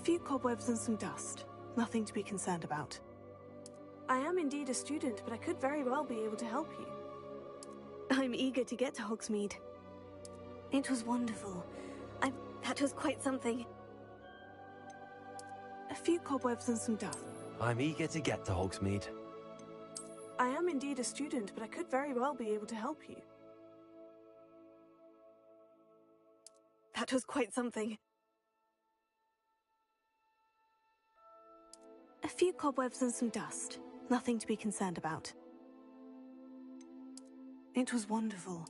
few cobwebs and some dust. Nothing to be concerned about. I am indeed a student, but I could very well be able to help you. I'm eager to get to Hogsmeade. It was wonderful. That was quite something. A few cobwebs and some dust. I'm eager to get to Hogsmeade. I am indeed a student, but I could very well be able to help you. That was quite something. A few cobwebs and some dust. Nothing to be concerned about. It was wonderful.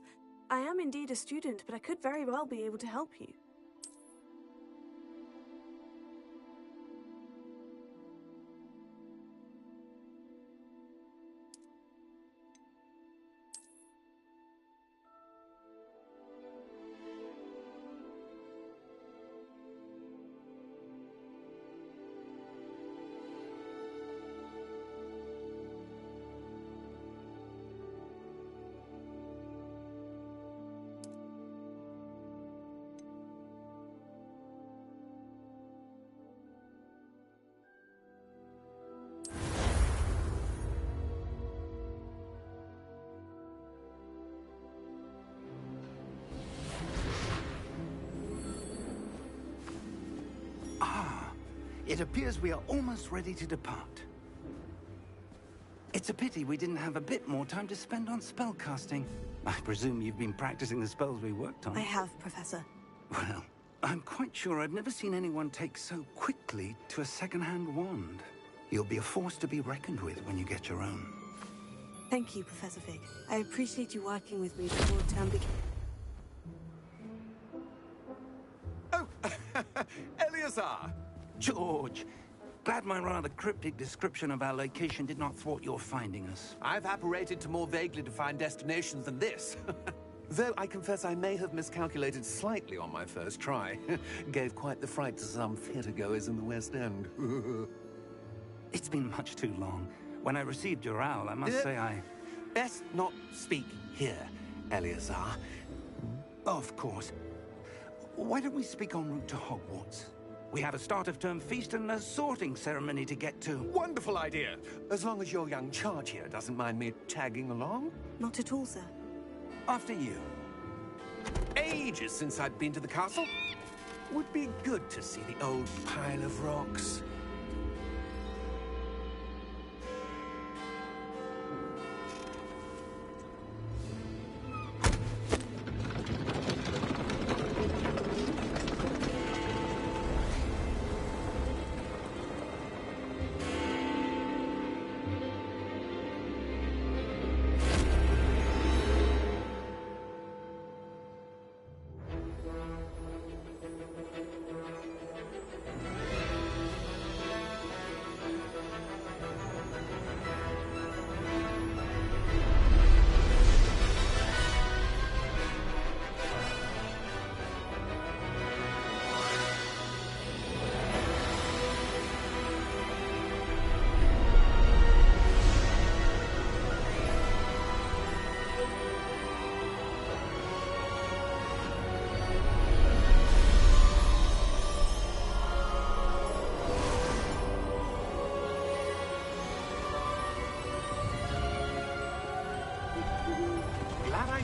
I am indeed a student, but I could very well be able to help you. It appears we are almost ready to depart. It's a pity we didn't have a bit more time to spend on spellcasting. I presume you've been practicing the spells we worked on. I have, Professor. Well, I'm quite sure I've never seen anyone take so quickly to a second-hand wand. You'll be a force to be reckoned with when you get your own. Thank you, Professor Fig. I appreciate you working with me before term begins. Oh, Eleazar! George, glad my rather cryptic description of our location did not thwart your finding us. I've apparated to more vaguely defined destinations than this. Though I confess I may have miscalculated slightly on my first try. Gave quite the fright to some theatre-goers in the West End. It's been much too long. When I received your owl, I must say I... Best not speak here, Eleazar. Of course. Why don't we speak en route to Hogwarts? We have a start-of-term feast and a sorting ceremony to get to. Wonderful idea! As long as your young charge here doesn't mind me tagging along. Not at all, sir. After you. Ages since I'd been to the castle. Would be good to see the old pile of rocks.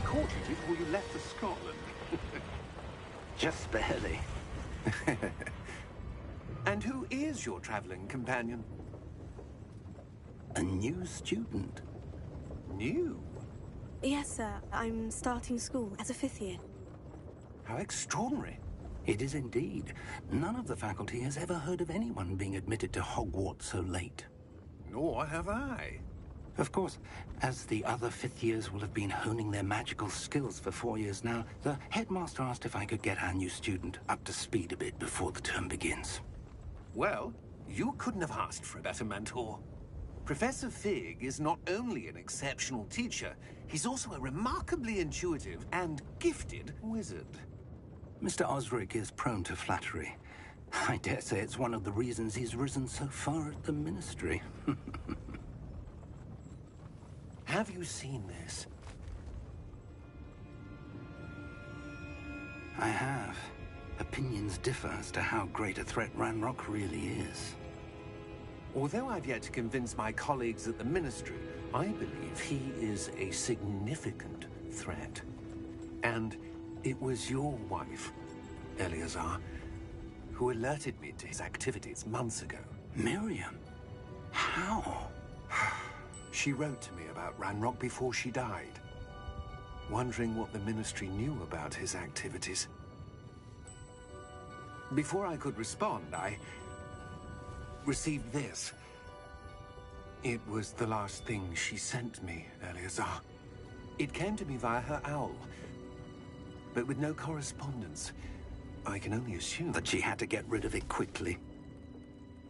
Caught you before you left for Scotland. Just barely. And who is your traveling companion? A new student. New? Yes, sir. I'm starting school as a 5th year. How extraordinary. It is indeed. None of the faculty has ever heard of anyone being admitted to Hogwarts so late. Nor have I. Of course, as the other 5th years will have been honing their magical skills for 4 years now, the headmaster asked if I could get our new student up to speed a bit before the term begins. Well, you couldn't have asked for a better mentor. Professor Fig is not only an exceptional teacher, he's also a remarkably intuitive and gifted wizard. Mr. Osric is prone to flattery. I dare say it's one of the reasons he's risen so far at the Ministry. Have you seen this? I have. A opinions differ as to how great a threat Ranrock really is. Although I've yet to convince my colleagues at the Ministry, I believe he is a significant threat. And it was your wife, Eleazar, who alerted me to his activities months ago. Miriam? How? She wrote to me about Ranrock before she died, wondering what the Ministry knew about his activities. Before I could respond, I received this. It was the last thing she sent me, Eleazar. It came to me via her owl, but with no correspondence. I can only assume That she had to get rid of it quickly,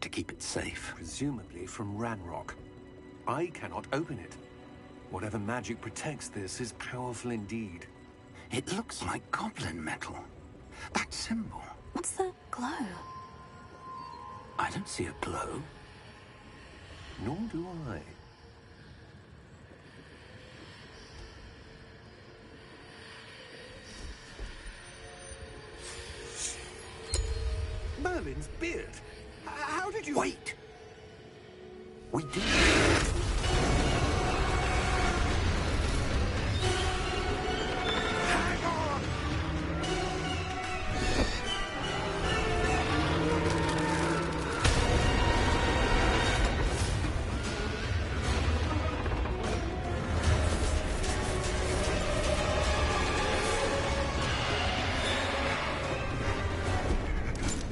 to keep it safe. presumably from Ranrock. I cannot open it. Whatever magic protects this is powerful indeed. It looks like goblin metal. That symbol. What's the glow? I don't see a glow. Nor do I. Merlin's beard. How did you... Wait! We did. Hang on!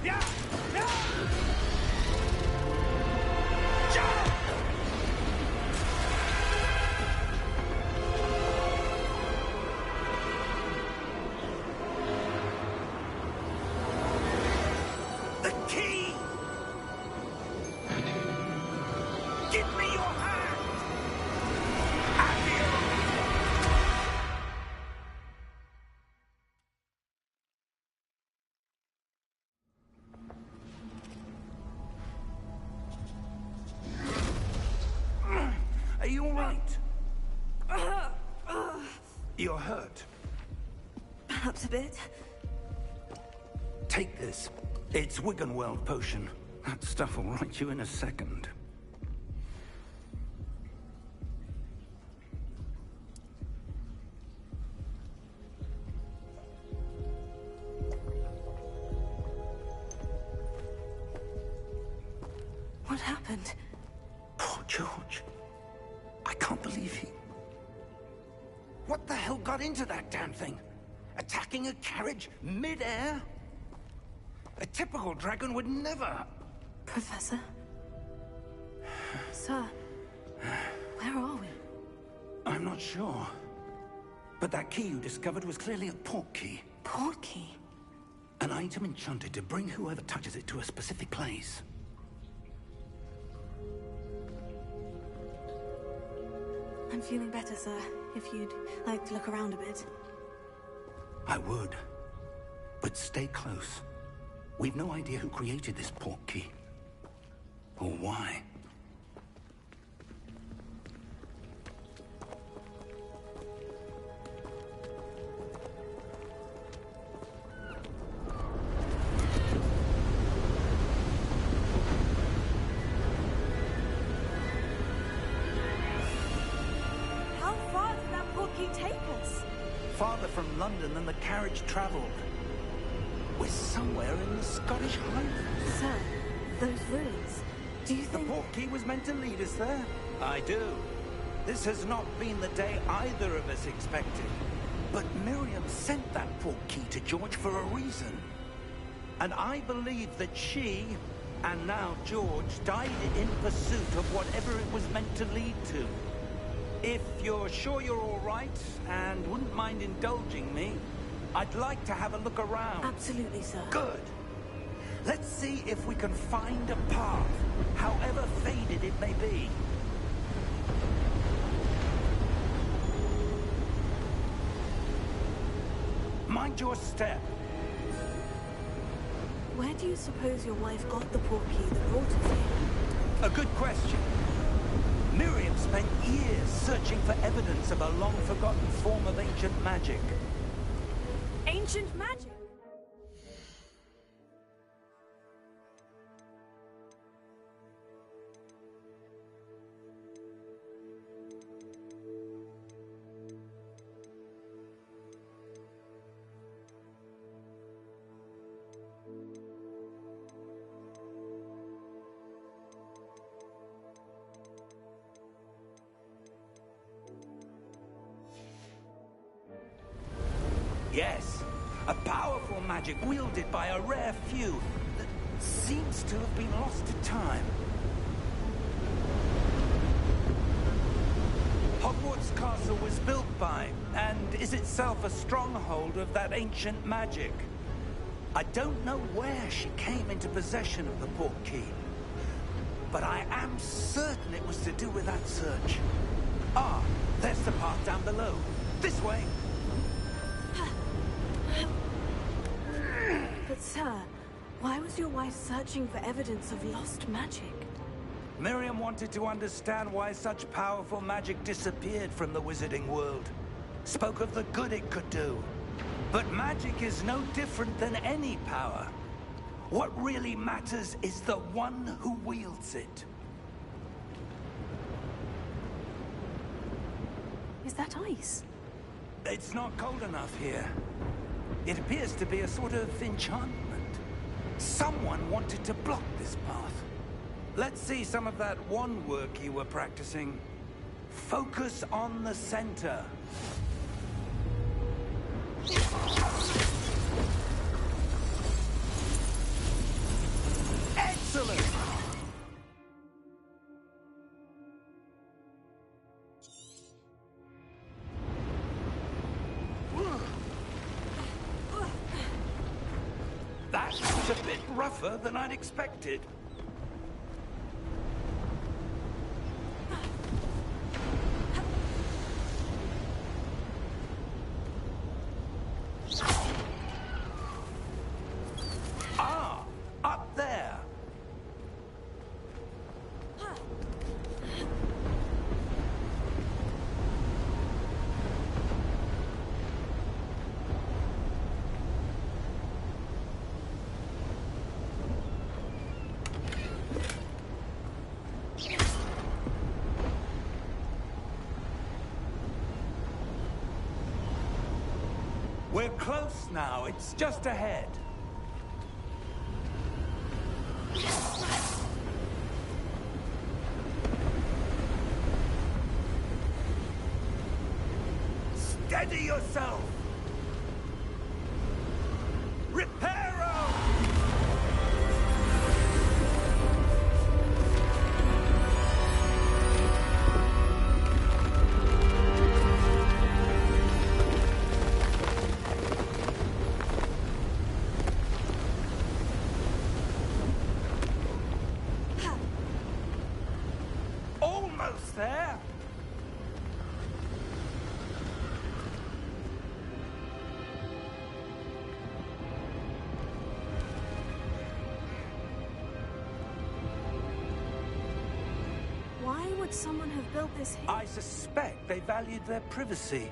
Yeah! Yeah! Jump! The key! Give me your hand! Are you all right? You're hurt. Perhaps a bit. Take this. It's Wiggenweld potion. That stuff will right you in a second. What happened? Poor George. I can't believe he... What the hell got into that damn thing? Attacking a carriage mid-air? A typical dragon would never... Professor? Sir, where are we? I'm not sure. But that key you discovered was clearly a port key. Port key? An item enchanted to bring whoever touches it to a specific place. I'm feeling better, sir. If you'd like to look around a bit. I would. But stay close. We've no idea who created this port key. Or why. How far did that port key take us? Farther from London than the carriage traveled. We're somewhere in the Scottish Highlands. Sir, those ruins. Do you The think... port key was meant to lead us there? I do. This has not been the day either of us expected. But Miriam sent that port key to George for a reason. And I believe that she, and now George, died in pursuit of whatever it was meant to lead to. If you're sure you're all right, and wouldn't mind indulging me, I'd like to have a look around. Absolutely, sir. Good. Let's see if we can find a path, however faded it may be. Mind your step. Where do you suppose your wife got the port key that brought us here? A good question. Miriam spent years searching for evidence of a long-forgotten form of ancient magic. Ancient magic? Yes, a powerful magic wielded by a rare few that seems to have been lost to time. Hogwarts Castle was built by, and is itself a stronghold of that ancient magic. I don't know where she came into possession of the Portkey, but I am certain it was to do with that search. Ah, there's the path down below. This way. But sir, why was your wife searching for evidence of lost magic? Miriam wanted to understand why such powerful magic disappeared from the wizarding world. Spoke of the good it could do. But magic is no different than any power. What really matters is the one who wields it. Is that ice? It's not cold enough here. It appears to be a sort of enchantment. Someone wanted to block this path. Let's see some of that wand work you were practicing. Focus on the center. Excellent! That was a bit rougher than I'd expected. Ah, up there. We're close now. It's just ahead. Steady yourself! Reparo! Almost there! Why would someone have built this here? I suspect they valued their privacy.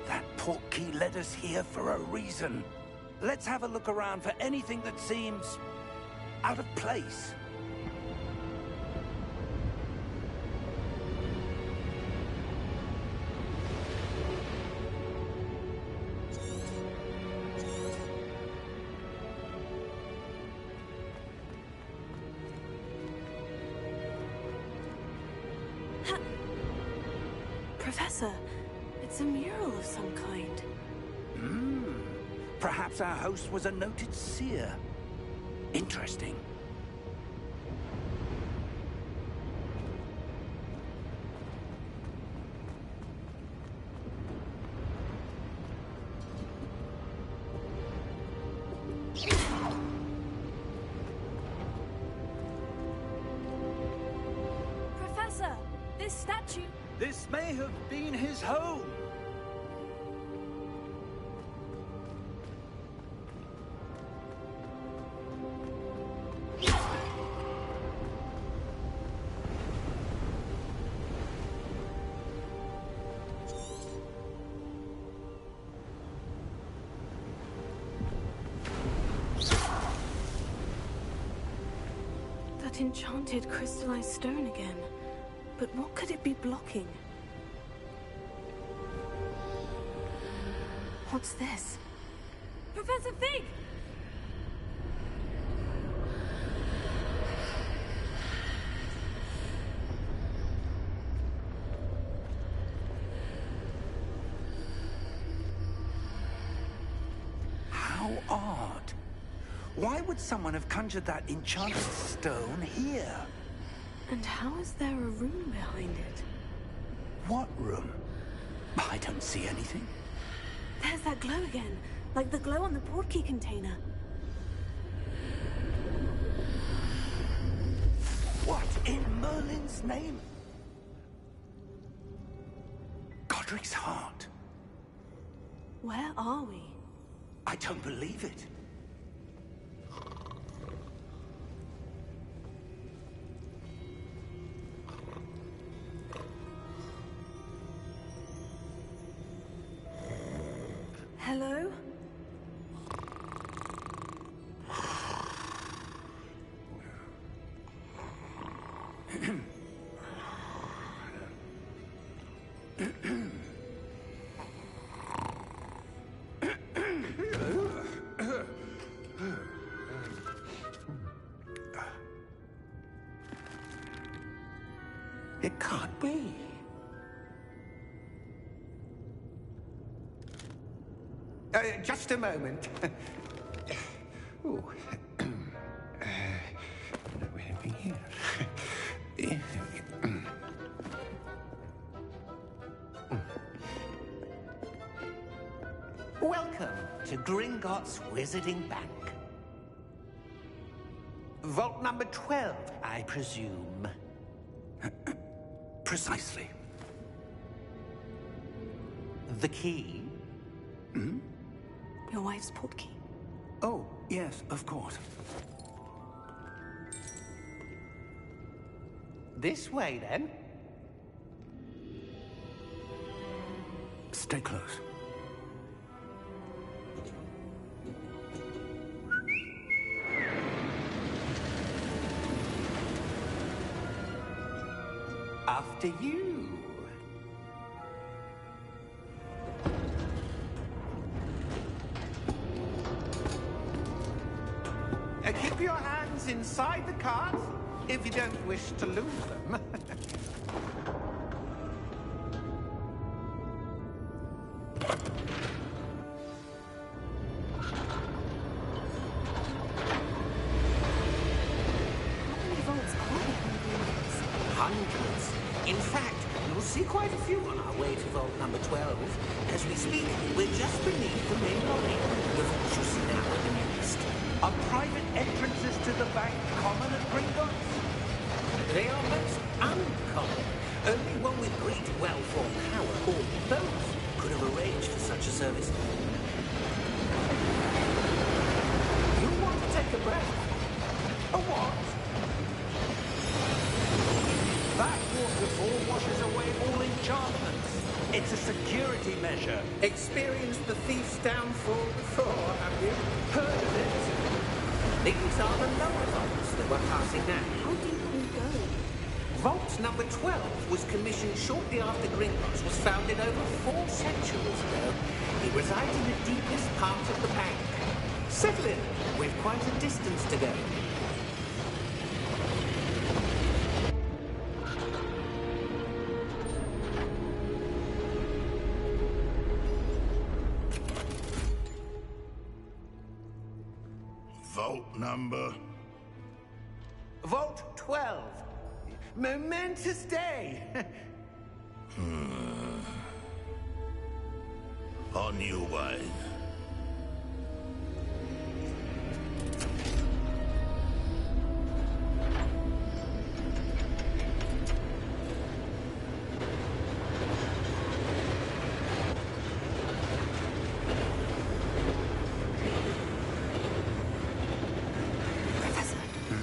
That Portkey led us here for a reason. Let's have a look around for anything that seems out of place. Professor, it's a mural of some kind. Perhaps our host was a noted seer. Interesting. Professor, this statue... This may have been his home. That enchanted crystallized stone again. But what could it be blocking? What's this? Professor Fig! Why would someone have conjured that enchanted stone here? And how is there a room behind it? What room? I don't see anything. There's that glow again, like the glow on the portkey container. What in Merlin's name? Godric's heart. Where are we? I don't believe it. Hello? It can't be. Just a moment. Ooh. Anything here? Welcome to Gringotts Wizarding Bank. Vault number 12, I presume. Precisely. The key? Hmm? Your wife's portkey. Oh, yes, of course. This way, then. Stay close. After you. Keep your hands inside the cart if you don't wish to lose them. How many vaults are there in Gringotts? Hundreds. In fact, you'll see quite a few on our way to vault number 12. As we speak, we're just beneath the main lobby. The vaults you see now are the newest. Are private entrances to the bank common at Gringotts? They are most uncommon. Only one with great wealth or power, or both, could have arranged for such a service. You want to take a breath? A what? That waterfall washes away all enchantments. It's a security measure. Experienced the thief's downfall before, have you? Heard of it? These are the lower vaults that we're passing now. How deep can we go? Vault number 12 was commissioned shortly after Gringotts was founded over 4 centuries ago. It resides in the deepest part of the bank. Settle in. We've quite a distance to go. Vault number? Vault 12. Momentous day. On your way. Professor, the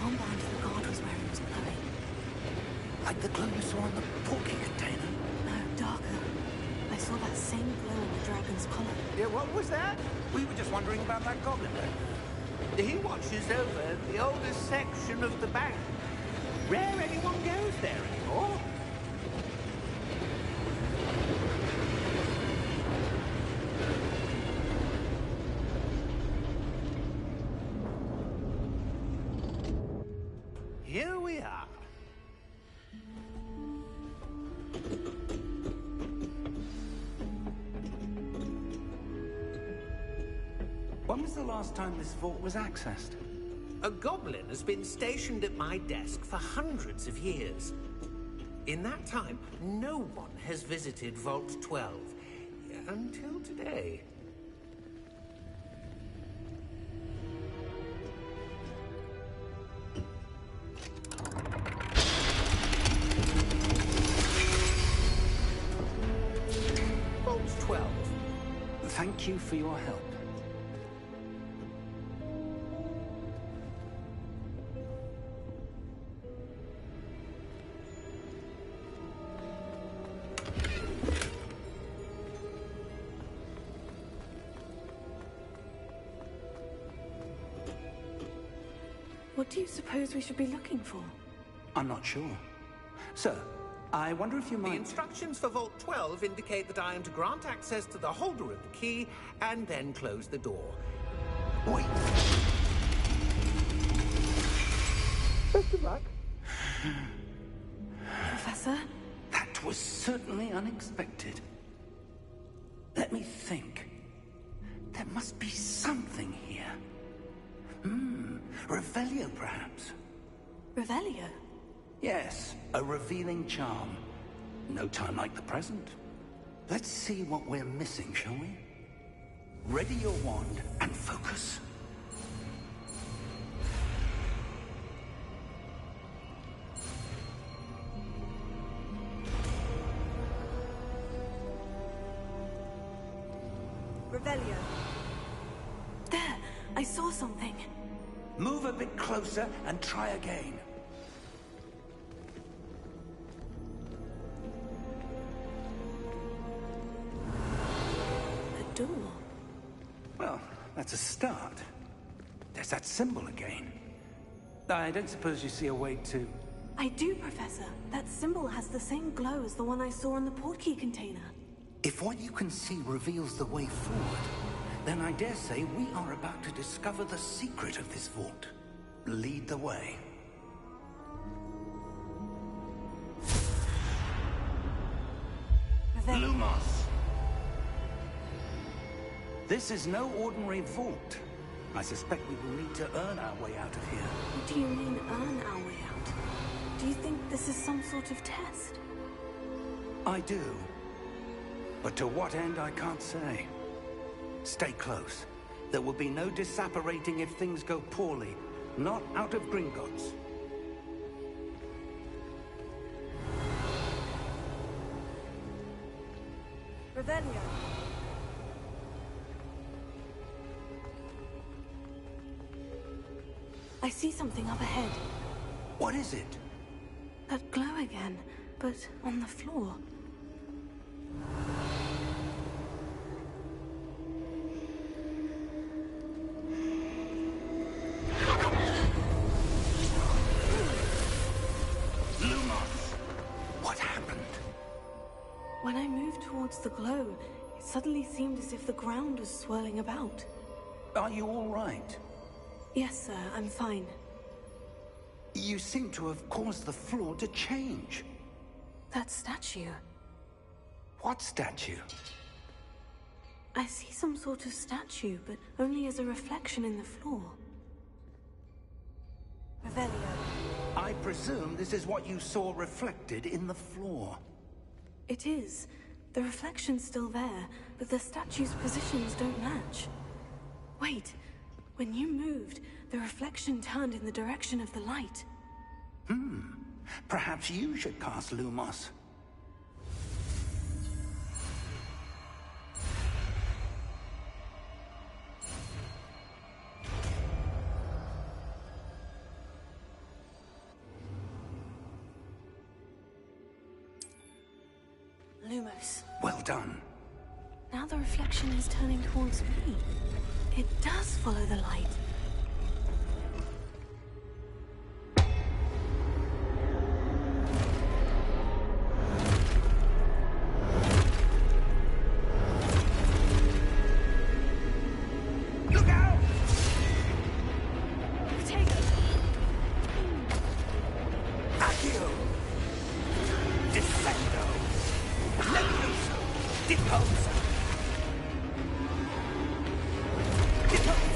armband the guard was wearing was glowing. Like the glow you saw on the portkey container. No, darker. I saw that same glow on the dragon's collar. Yeah, what was that? We were just wondering about that goblin there. He watches over the oldest section of the bank. Rare anyone goes there anymore. Here we are. When was the last time this vault was accessed? A goblin has been stationed at my desk for hundreds of years. In that time, no one has visited Vault 12. Until today. Vault 12. Thank you for your help. What do you suppose we should be looking for? I'm not sure. Sir, I wonder if you The might... instructions for Vault 12 indicate that I am to grant access to the holder of the key and then close the door. Wait. Best of luck. Professor? That was certainly unexpected. Let me think. There must be something here. Revelio, perhaps? Revelio? Yes, a revealing charm. No time like the present. Let's see what we're missing, shall we? Ready your wand and focus. Revelio. There! I saw something. Move a bit closer and try again. A door. Well, that's a start. There's that symbol again. I don't suppose you see a way to... I do, Professor. That symbol has the same glow as the one I saw in the portkey container. If what you can see reveals the way forward, then I dare say we are about to discover the secret of this vault. Lead the way. Revelio. Lumos! This is no ordinary vault. I suspect we will need to earn our way out of here. What do you mean, earn our way out? Do you think this is some sort of test? I do. But to what end, I can't say. Stay close. There will be no disapparating if things go poorly. Not out of Gringotts. Revelio. I see something up ahead. What is it? That glow again, but on the floor. What happened? When I moved towards the glow, it suddenly seemed as if the ground was swirling about. Are you all right? Yes, sir, I'm fine. You seem to have caused the floor to change. That statue. What statue? I see some sort of statue, but only as a reflection in the floor. Revelio. I presume this is what you saw reflected in the floor. It is. The reflection's still there, but the statue's positions don't match. Wait. When you moved, the reflection turned in the direction of the light. Perhaps you should cast Lumos. Lumos. Well done. Now the reflection is turning towards me. It does follow the light. Look out! Take it. Accio! Defendo! Levioso! Deposa! Deposa!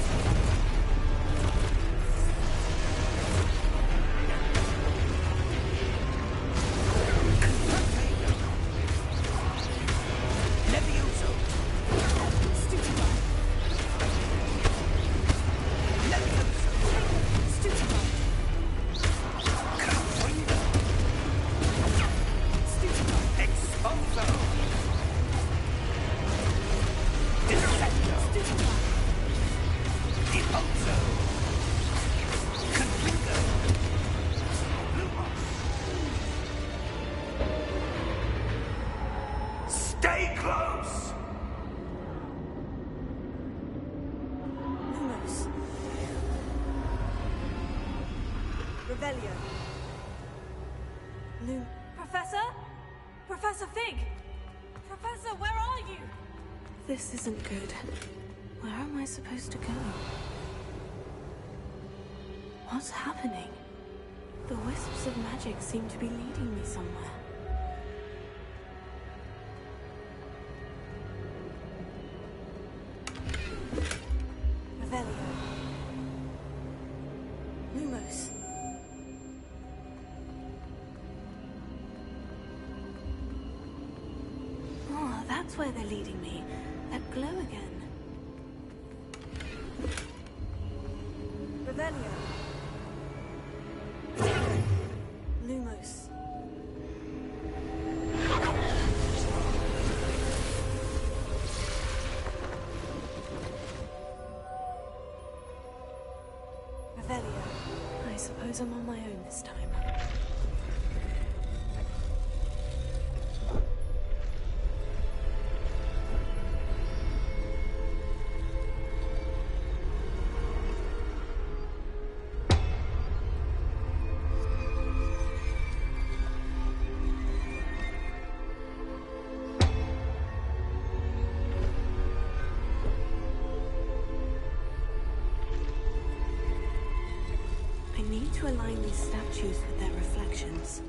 Stay close! Lumos. Revelio. Professor? Professor Fig! Professor, where are you? This isn't good. Where am I supposed to go? What's happening? The wisps of magic seem to be leading me somewhere. Revelio. Lumos. Oh, that's where they're leading me. That glow again. Revelio. Lumos. Revelio. I suppose I'm on my own this time. I need to align these statues with their reflections.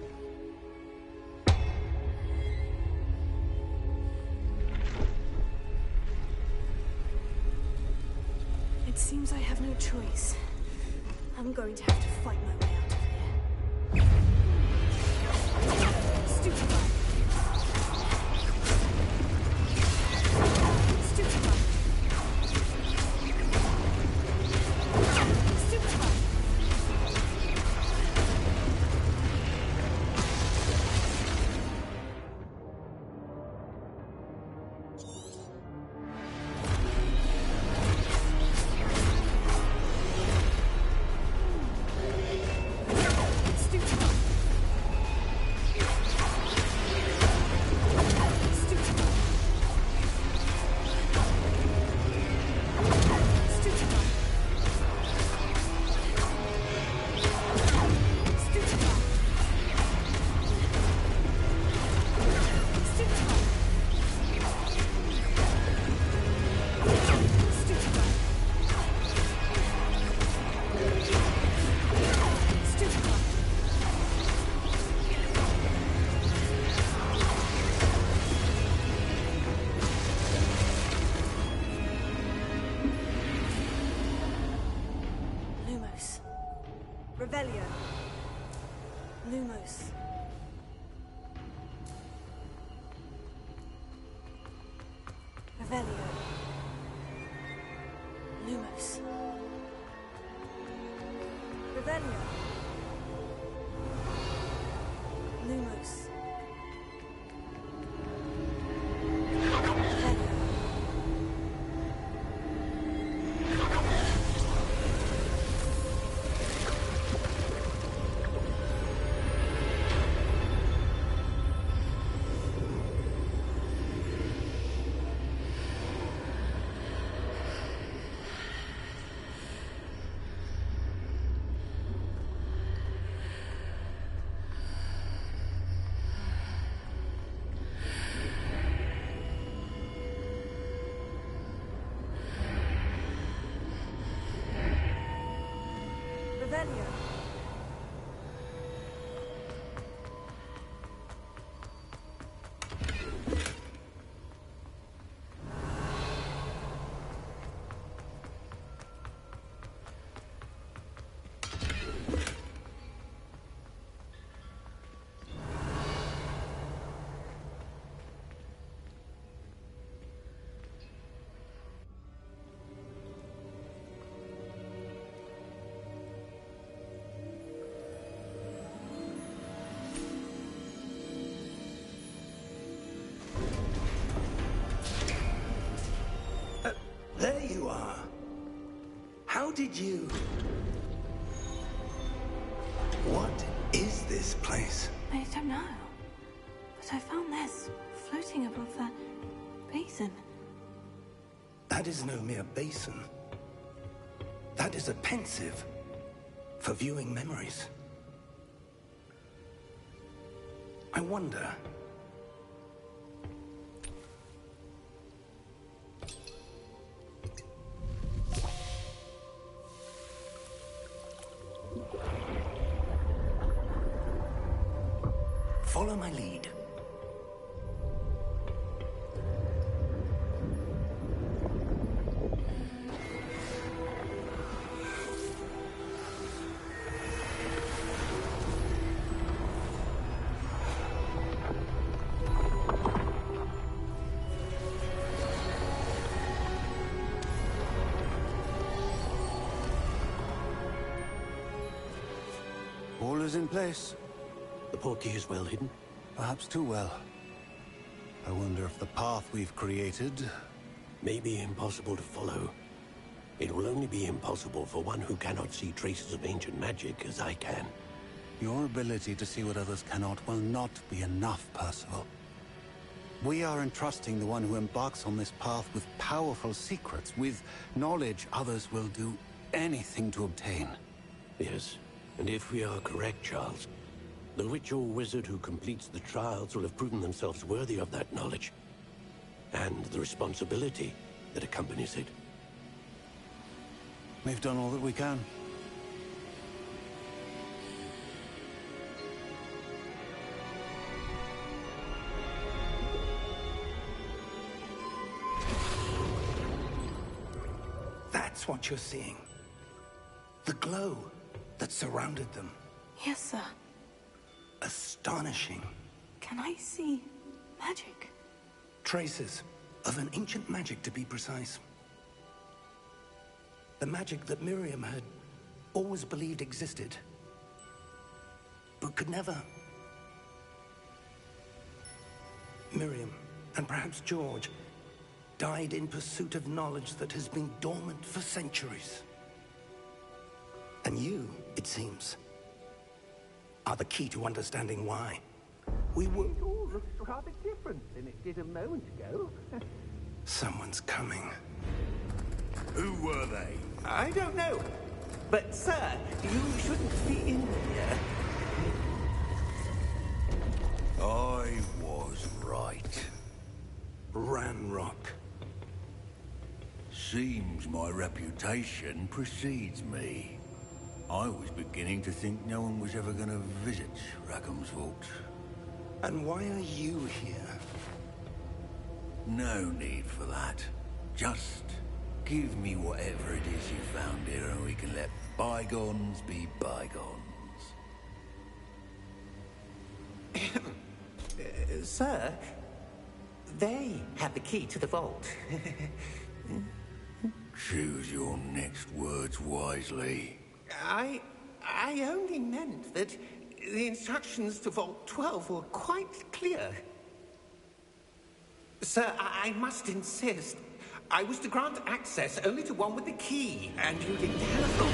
It seems I have no choice. I'm going to have to fight my way out of here. Stupefy! Stupefy! Stupefy! Lumos. Revelio. Lumos. Revelio. Lumos. Revelio. Lumos. Revelio. Revelio. There you are. How did you... What is this place? I don't know. But I found their Yes, floating above that basin. That is no mere basin. That is a pensive for viewing memories. I wonder... Follow my lead. All is in place. The portkey is well hidden? Perhaps too well. I wonder if the path we've created... May be impossible to follow. It will only be impossible for one who cannot see traces of ancient magic as I can. Your ability to see what others cannot will not be enough, Percival. We are entrusting the one who embarks on this path with powerful secrets, with knowledge others will do anything to obtain. Yes, and if we are correct, Charles, the witch or wizard who completes the trials will have proven themselves worthy of that knowledge, and the responsibility that accompanies it. We've done all that we can. That's what you're seeing. The glow that surrounded them. Yes, sir. Astonishing. Can I see magic? Traces of an ancient magic, to be precise. The magic that Miriam had always believed existed, but could never. Miriam, and perhaps George, died in pursuit of knowledge that has been dormant for centuries. And you, it seems, are the key to understanding why. We were... It all looks rather different than it did a moment ago. Someone's coming. Who were they? I don't know. But, sir, you shouldn't be in here. I was right. Ranrock. Seems my reputation precedes me. I was beginning to think no one was ever going to visit Rackham's Vault. And why are you here? No need for that. Just give me whatever it is you found here and we can let bygones be bygones. Sir, they have the key to the vault. Choose your next words wisely. I only meant that the instructions to Vault 12 were quite clear. Sir, I must insist. I was to grant access only to one with the key, and you didn't have them.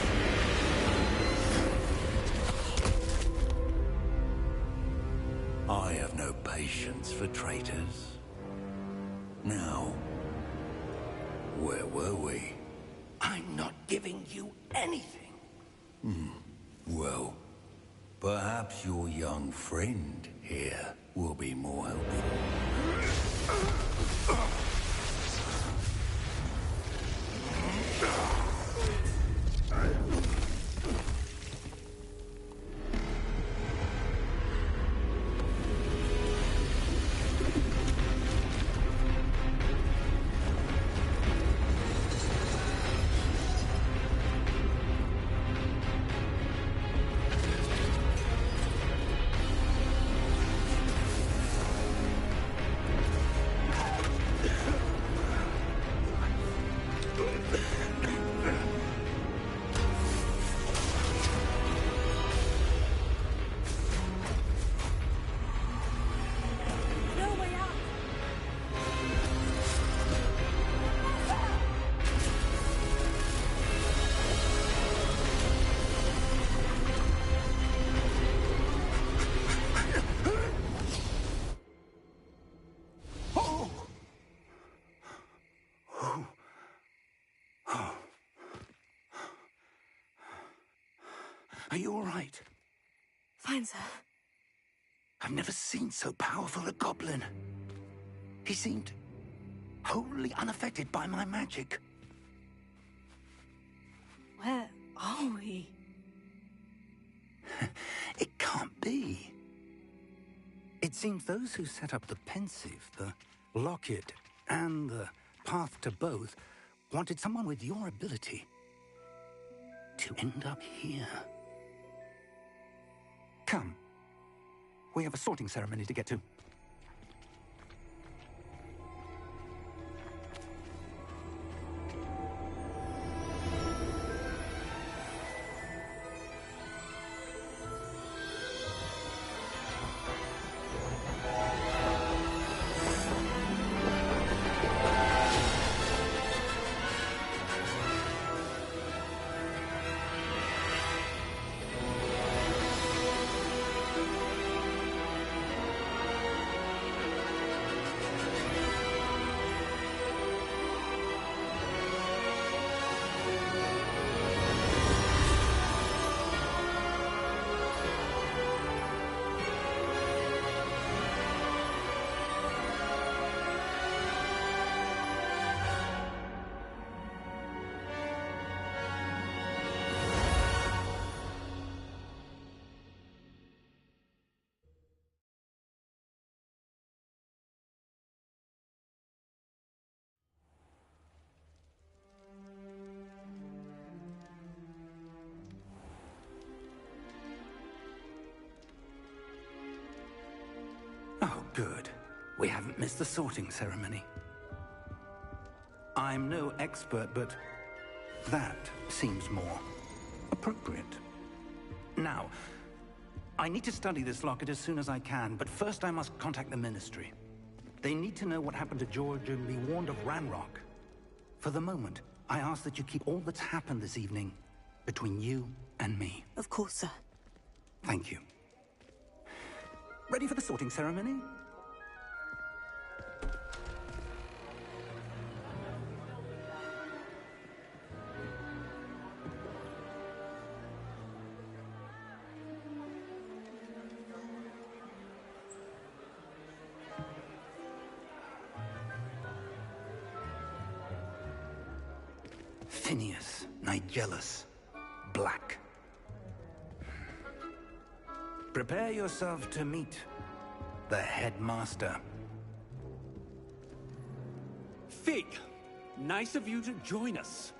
I have no patience for traitors. Now, where were we? I'm not giving you anything. Well, perhaps your young friend here will be more helpful. Are you all right? Fine, sir. I've never seen so powerful a goblin. He seemed wholly unaffected by my magic. Where are we? It can't be. It seems those who set up the Pensieve, the Locket, and the Path to Both wanted someone with your ability to end up here. Come. We have a sorting ceremony to get to. Oh, good. We haven't missed the sorting ceremony. I'm no expert, but that seems more appropriate. Now, I need to study this locket as soon as I can, but first I must contact the Ministry. They need to know what happened to George and be warned of Ranrock. For the moment, I ask that you keep all that's happened this evening between you and me. Of course, sir. Thank you. Ready for the sorting ceremony? Phineas Nigellus Black. Prepare yourself to meet the headmaster. Fig, nice of you to join us.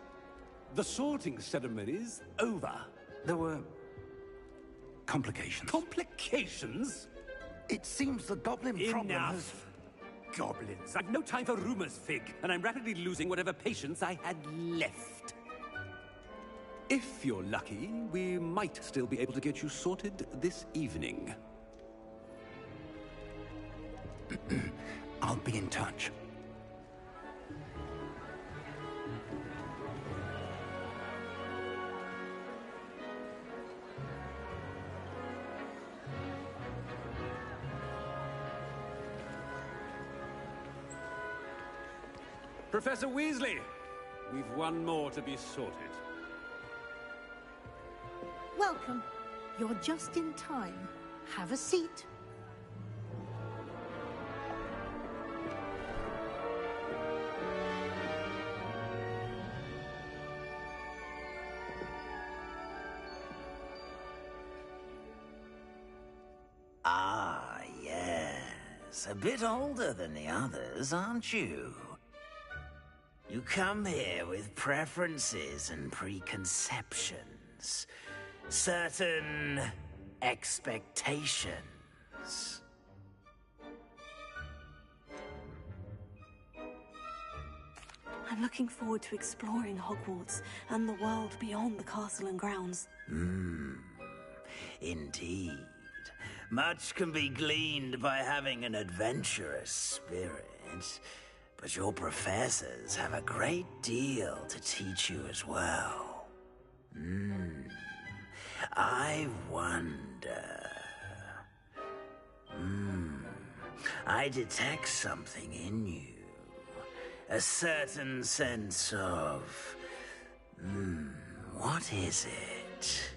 The sorting ceremony's over. There were complications. Complications? It seems the goblin problem has... Enough! Goblins. I've no time for rumors, Fig, and I'm rapidly losing whatever patience I had left. If you're lucky, we might still be able to get you sorted this evening. I'll be in touch. Professor Weasley, we've one more to be sorted. Welcome. You're just in time. Have a seat. Ah, yes. A bit older than the others, aren't you? You come here with preferences and preconceptions. Certain expectations. I'm looking forward to exploring Hogwarts and the world beyond the castle and grounds. Indeed. Much can be gleaned by having an adventurous spirit, but your professors have a great deal to teach you as well. I wonder... I detect something in you. A certain sense of... what is it?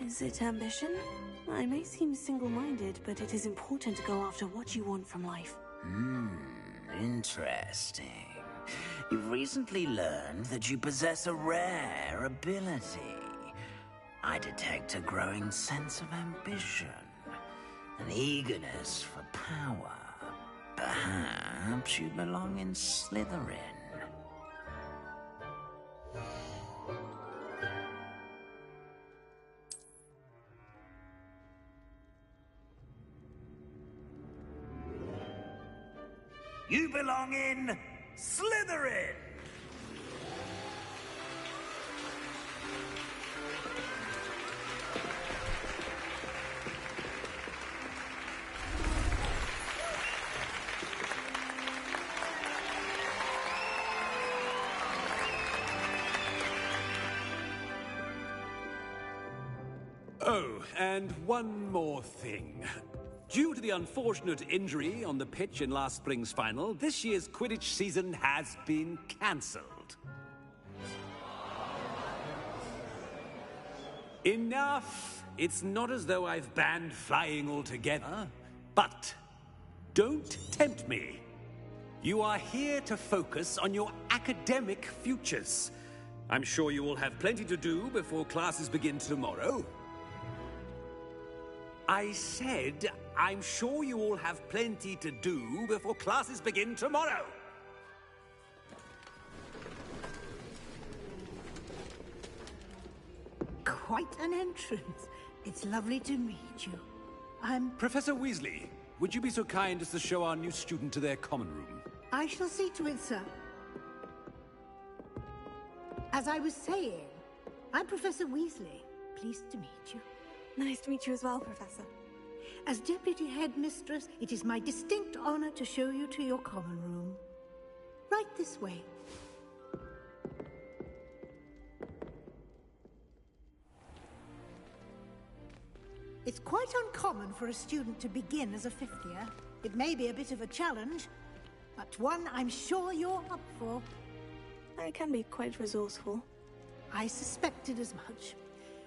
Is it ambition? I may seem single-minded, but it is important to go after what you want from life. Interesting. You've recently learned that you possess a rare ability. I detect a growing sense of ambition, an eagerness for power. Perhaps you belong in Slytherin. You belong in Slytherin! Oh, and one more thing. Due to the unfortunate injury on the pitch in last spring's final, this year's Quidditch season has been cancelled. Enough! It's not as though I've banned flying altogether. But don't tempt me. You are here to focus on your academic futures. I'm sure you will have plenty to do before classes begin tomorrow. I said, I'm sure you all have plenty to do before classes begin tomorrow. Quite an entrance. It's lovely to meet you. I'm... Professor Weasley, would you be so kind as to show our new student to their common room? I shall see to it, sir. As I was saying, I'm Professor Weasley. Pleased to meet you. Nice to meet you as well, Professor. As Deputy Headmistress, it is my distinct honor to show you to your common room. Right this way. It's quite uncommon for a student to begin as a fifth year. It may be a bit of a challenge, but one I'm sure you're up for. I can be quite resourceful. I suspected as much.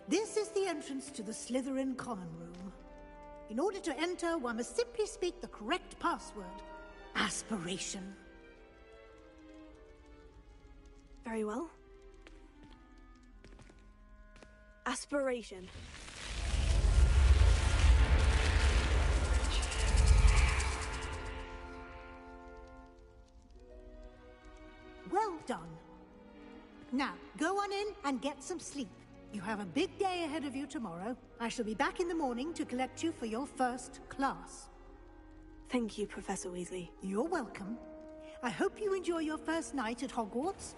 This is the entrance to the Slytherin common room. In order to enter, one must simply speak the correct password. Aspiration. Very well. Aspiration. Well done. Now, go on in and get some sleep. You have a big day ahead of you tomorrow. I shall be back in the morning to collect you for your first class. Thank you, Professor Weasley. You're welcome. I hope you enjoy your first night at Hogwarts.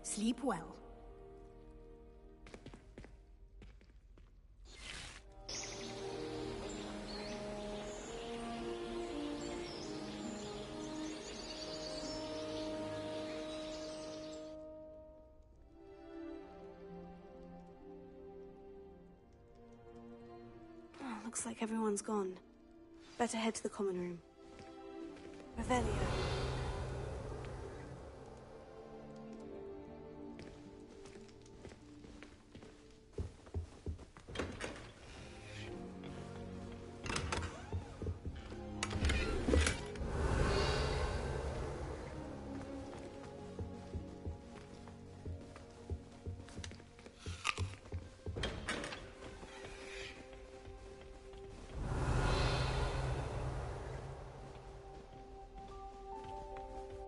Sleep well. Looks like everyone's gone. Better head to the common room. Revelio.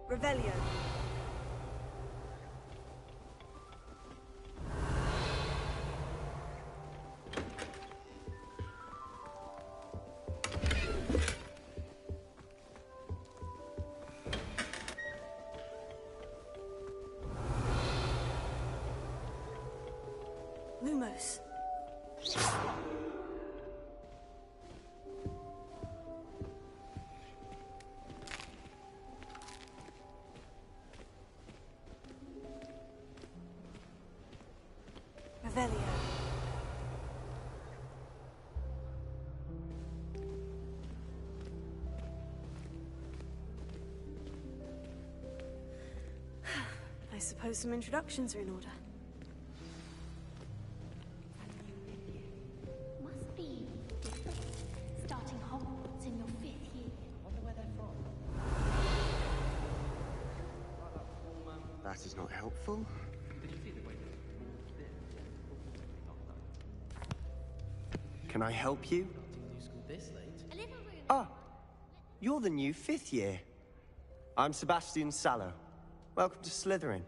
Revelio. Lumos. Revelio. I suppose some introductions are in order. helpful. Can I help you? Ah, you're the new 5th year. I'm Sebastian Sallow. Welcome to Slytherin.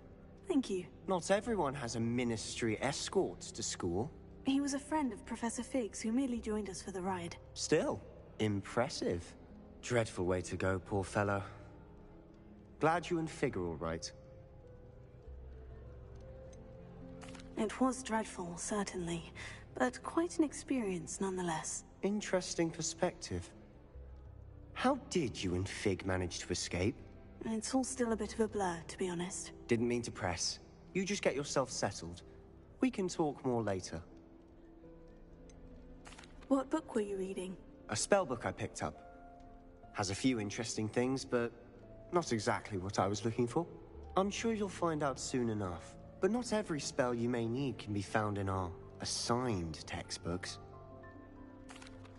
Thank you. Not everyone has a ministry escort to school. He was a friend of Professor Fig's who merely joined us for the ride. Still, impressive. Dreadful way to go, poor fellow. Glad you and Fig are all right. It was dreadful, certainly, but quite an experience nonetheless. Interesting perspective. How did you and Fig manage to escape? It's all still a bit of a blur, to be honest. Didn't mean to press. You just get yourself settled. We can talk more later. What book were you reading? A spell book I picked up. Has a few interesting things, but not exactly what I was looking for. I'm sure you'll find out soon enough. But not every spell you may need can be found in our assigned textbooks.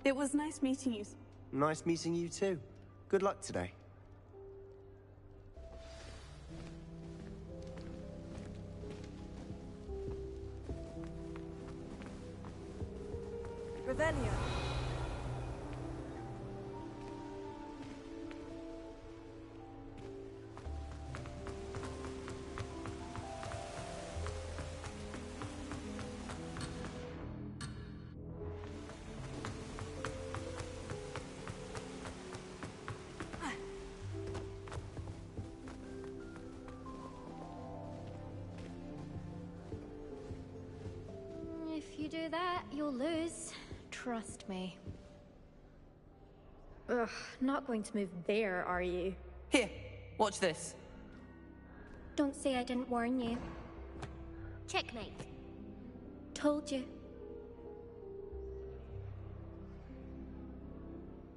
It was nice meeting you. Nice meeting you too. Good luck today. Revelio. If you do that, you'll lose. Trust me. Ugh, not going to move there, are you? Here, watch this. Don't say I didn't warn you. Checkmate. Told you.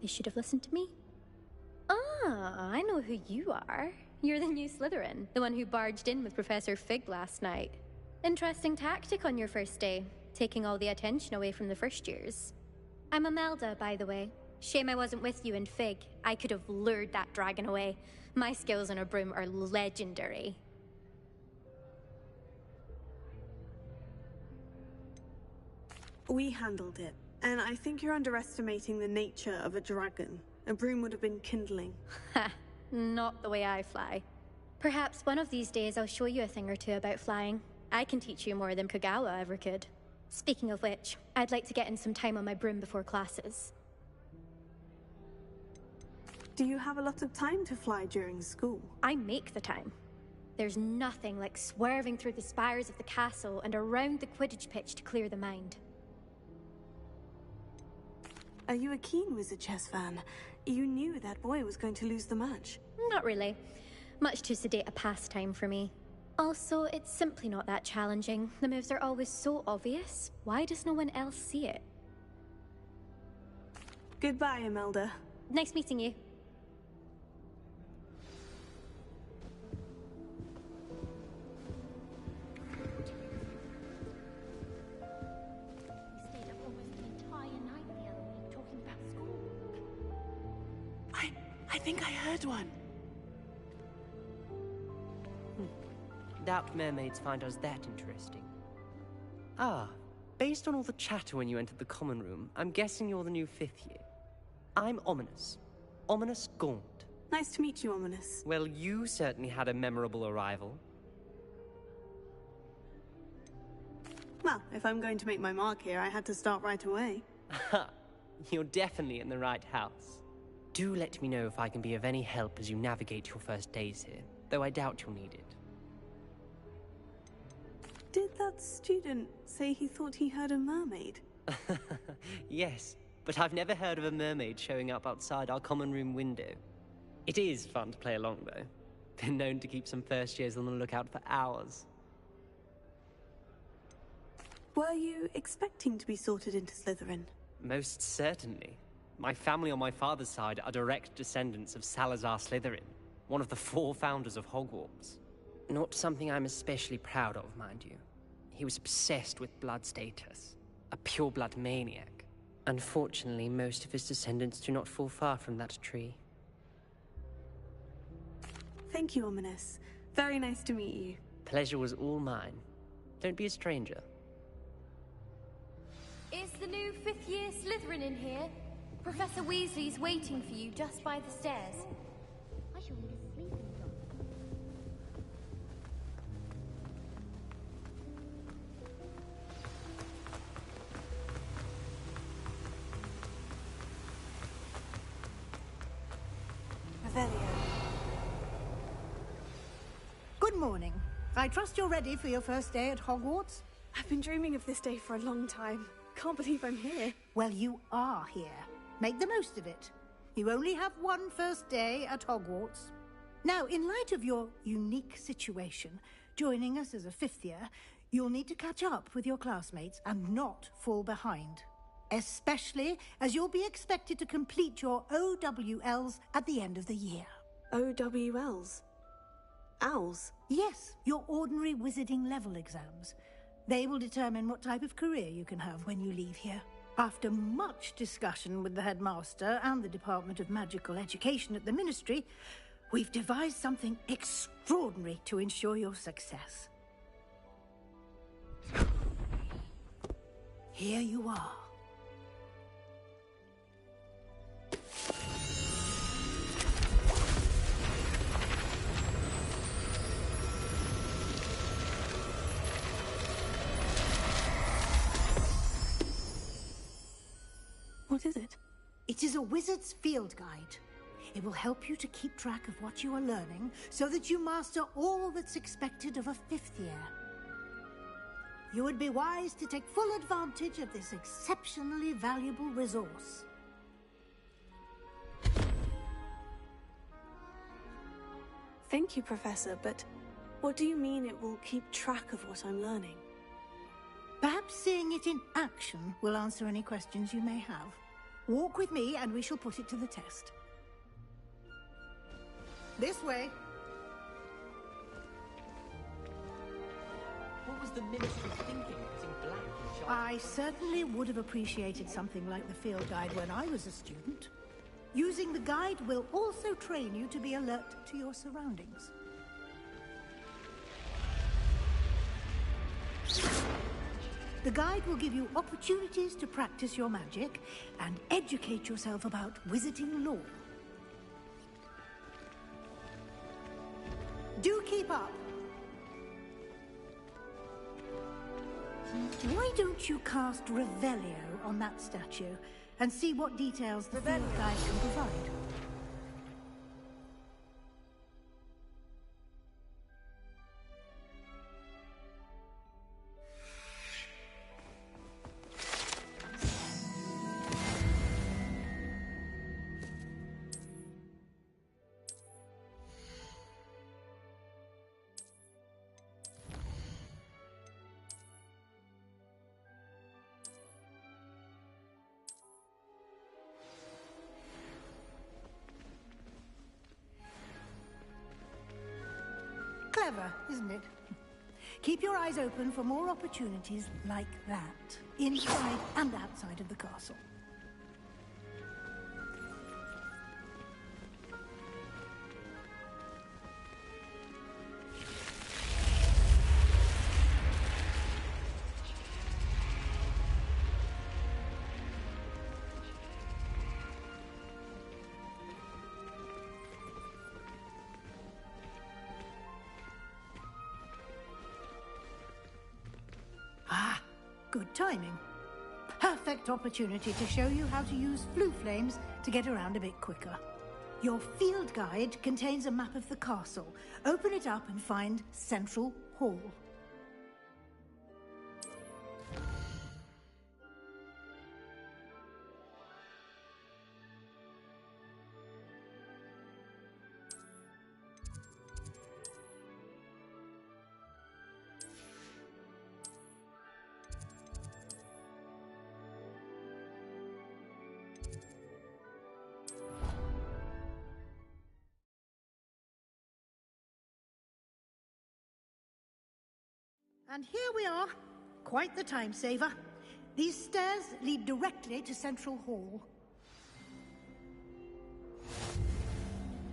They should have listened to me. Ah, I know who you are. You're the new Slytherin, the one who barged in with Professor Fig last night. Interesting tactic on your first day, taking all the attention away from the first years. I'm Imelda, by the way. Shame I wasn't with you and Fig. I could have lured that dragon away. My skills on a broom are legendary. We handled it, and I think you're underestimating the nature of a dragon. A broom would have been kindling. Ha! Not the way I fly. Perhaps one of these days I'll show you a thing or two about flying. I can teach you more than Kogawa ever could. Speaking of which, I'd like to get in some time on my broom before classes. Do you have a lot of time to fly during school? I make the time. There's nothing like swerving through the spires of the castle and around the Quidditch pitch to clear the mind. Are you a keen Wizard chess fan? You knew that boy was going to lose the match. Not really. Much too sedate a pastime for me. Also, it's simply not that challenging. The moves are always so obvious. Why does no one else see it? Goodbye, Imelda. Nice meeting you. We stayed up almost the entire night the other week talking about school. I think I heard one. Doubt mermaids find us that interesting. Ah, based on all the chatter when you entered the common room, I'm guessing you're the new 5th year. I'm Ominis. Ominis Gaunt. Nice to meet you, Ominis. Well, you certainly had a memorable arrival. Well, if I'm going to make my mark here, I had to start right away. Ha! You're definitely in the right house. Do let me know if I can be of any help as you navigate your first days here, though I doubt you'll need it. Did that student say he thought he heard a mermaid? Yes, but I've never heard of a mermaid showing up outside our common room window. It is fun to play along, though. Been known to keep some first years on the lookout for hours. Were you expecting to be sorted into Slytherin? Most certainly. My family on my father's side are direct descendants of Salazar Slytherin, one of the 4 founders of Hogwarts. Not something I'm especially proud of, mind you. He was obsessed with blood status, a pure-blood maniac. Unfortunately, most of his descendants do not fall far from that tree. Thank you, Ominis. Very nice to meet you. Pleasure was all mine. Don't be a stranger. Is the new fifth-year Slytherin in here? Professor Weasley's waiting for you just by the stairs. I shall need a sleeping drop. Revelio. Good morning. I trust you're ready for your first day at Hogwarts? I've been dreaming of this day for a long time. Can't believe I'm here. Well, you are here. Make the most of it. You only have one first day at Hogwarts. Now, in light of your unique situation, joining us as a fifth year, you'll need to catch up with your classmates and not fall behind. Especially as you'll be expected to complete your OWLs at the end of the year. OWLs? Owls? Yes, your ordinary wizarding level exams. They will determine what type of career you can have when you leave here. After much discussion with the headmaster and the Department of Magical Education at the Ministry, we've devised something extraordinary to ensure your success. Here you are. What is it? It is a wizard's field guide. It will help you to keep track of what you are learning so that you master all that's expected of a fifth year. You would be wise to take full advantage of this exceptionally valuable resource. Thank you, Professor, but what do you mean it will keep track of what I'm learning? Perhaps seeing it in action will answer any questions you may have. Walk with me and we shall put it to the test. This way. What was the Ministry thinking, putting black in charge? I certainly would have appreciated something like the field guide when I was a student. Using the guide will also train you to be alert to your surroundings. The guide will give you opportunities to practice your magic and educate yourself about wizarding lore. Do keep up! Why don't you cast Revelio on that statue and see what details the field guide can provide? Clever, isn't it? Keep your eyes open for more opportunities like that, inside and outside of the castle. Good timing. Perfect opportunity to show you how to use Floo flames to get around a bit quicker. Your field guide contains a map of the castle. Open it up and find Central Hall. And here we are. Quite the time saver. These stairs lead directly to Central Hall.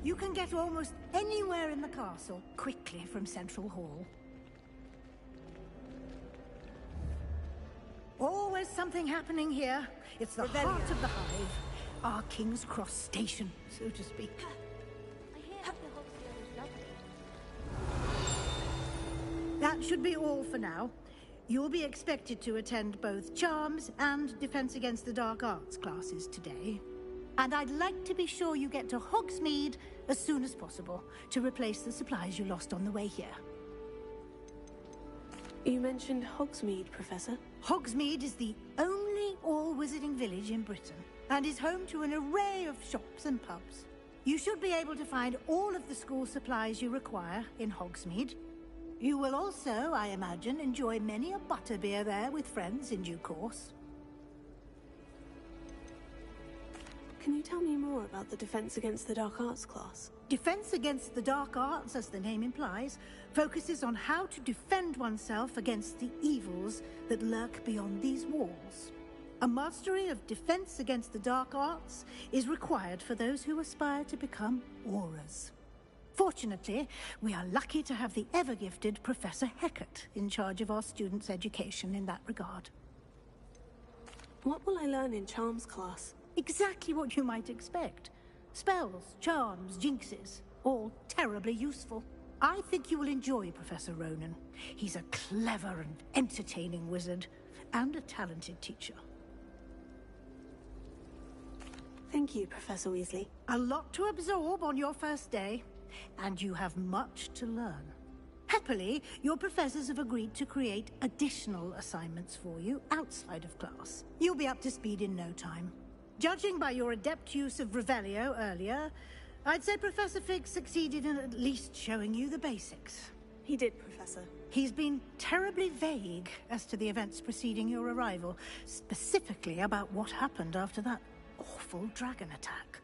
You can get almost anywhere in the castle quickly from Central Hall. something happening here. It's the heart of the Hive. Our King's Cross station, so to speak. That should be all for now. You'll be expected to attend both Charms and Defense Against the Dark Arts classes today. And I'd like to be sure you get to Hogsmeade as soon as possible to replace the supplies you lost on the way here. You mentioned Hogsmeade, Professor. Hogsmeade is the only all-wizarding village in Britain and is home to an array of shops and pubs. You should be able to find all of the school supplies you require in Hogsmeade. You will also, I imagine, enjoy many a butterbeer there with friends in due course. Can you tell me more about the Defense Against the Dark Arts class? Defense Against the Dark Arts, as the name implies, focuses on how to defend oneself against the evils that lurk beyond these walls. A mastery of Defense Against the Dark Arts is required for those who aspire to become Aurors. Fortunately, we are lucky to have the ever-gifted Professor Hecat in charge of our students' education in that regard. What will I learn in Charms class? Exactly what you might expect. Spells, charms, jinxes, all terribly useful. I think you will enjoy Professor Ronen. He's a clever and entertaining wizard, and a talented teacher. Thank you, Professor Weasley. A lot to absorb on your first day, and you have much to learn. Happily, your professors have agreed to create additional assignments for you outside of class. You'll be up to speed in no time. Judging by your adept use of Revelio earlier, I'd say Professor Fig succeeded in at least showing you the basics. He did, Professor. He's been terribly vague as to the events preceding your arrival, specifically about what happened after that awful dragon attack.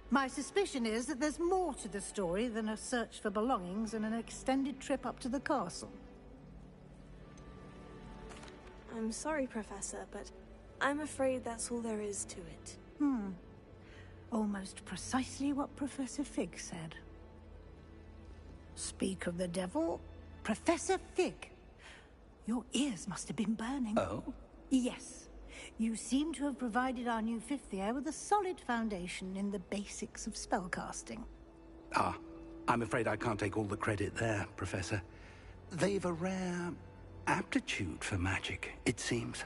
My suspicion is that there's more to the story than a search for belongings and an extended trip up to the castle. I'm sorry, Professor, but I'm afraid that's all there is to it. Almost precisely what Professor Fig said. Speak of the devil, Professor Fig. Your ears must have been burning. Oh? Yes. You seem to have provided our new fifth year with a solid foundation in the basics of spellcasting. Ah, I'm afraid I can't take all the credit there, Professor. They've a rare aptitude for magic, it seems.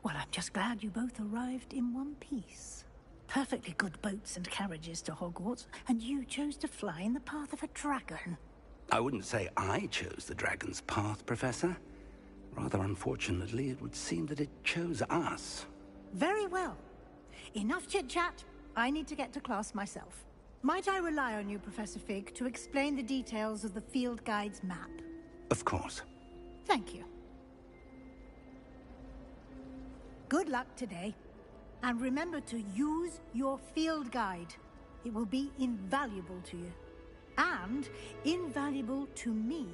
Well, I'm just glad you both arrived in one piece. Perfectly good boats and carriages to Hogwarts, and you chose to fly in the path of a dragon. I wouldn't say I chose the dragon's path, Professor. Rather unfortunately, it would seem that it chose us. Very well. Enough chit-chat. I need to get to class myself. Might I rely on you, Professor Fig, to explain the details of the field guide's map? Of course. Thank you. Good luck today. And remember to use your field guide. It will be invaluable to you. And invaluable to me,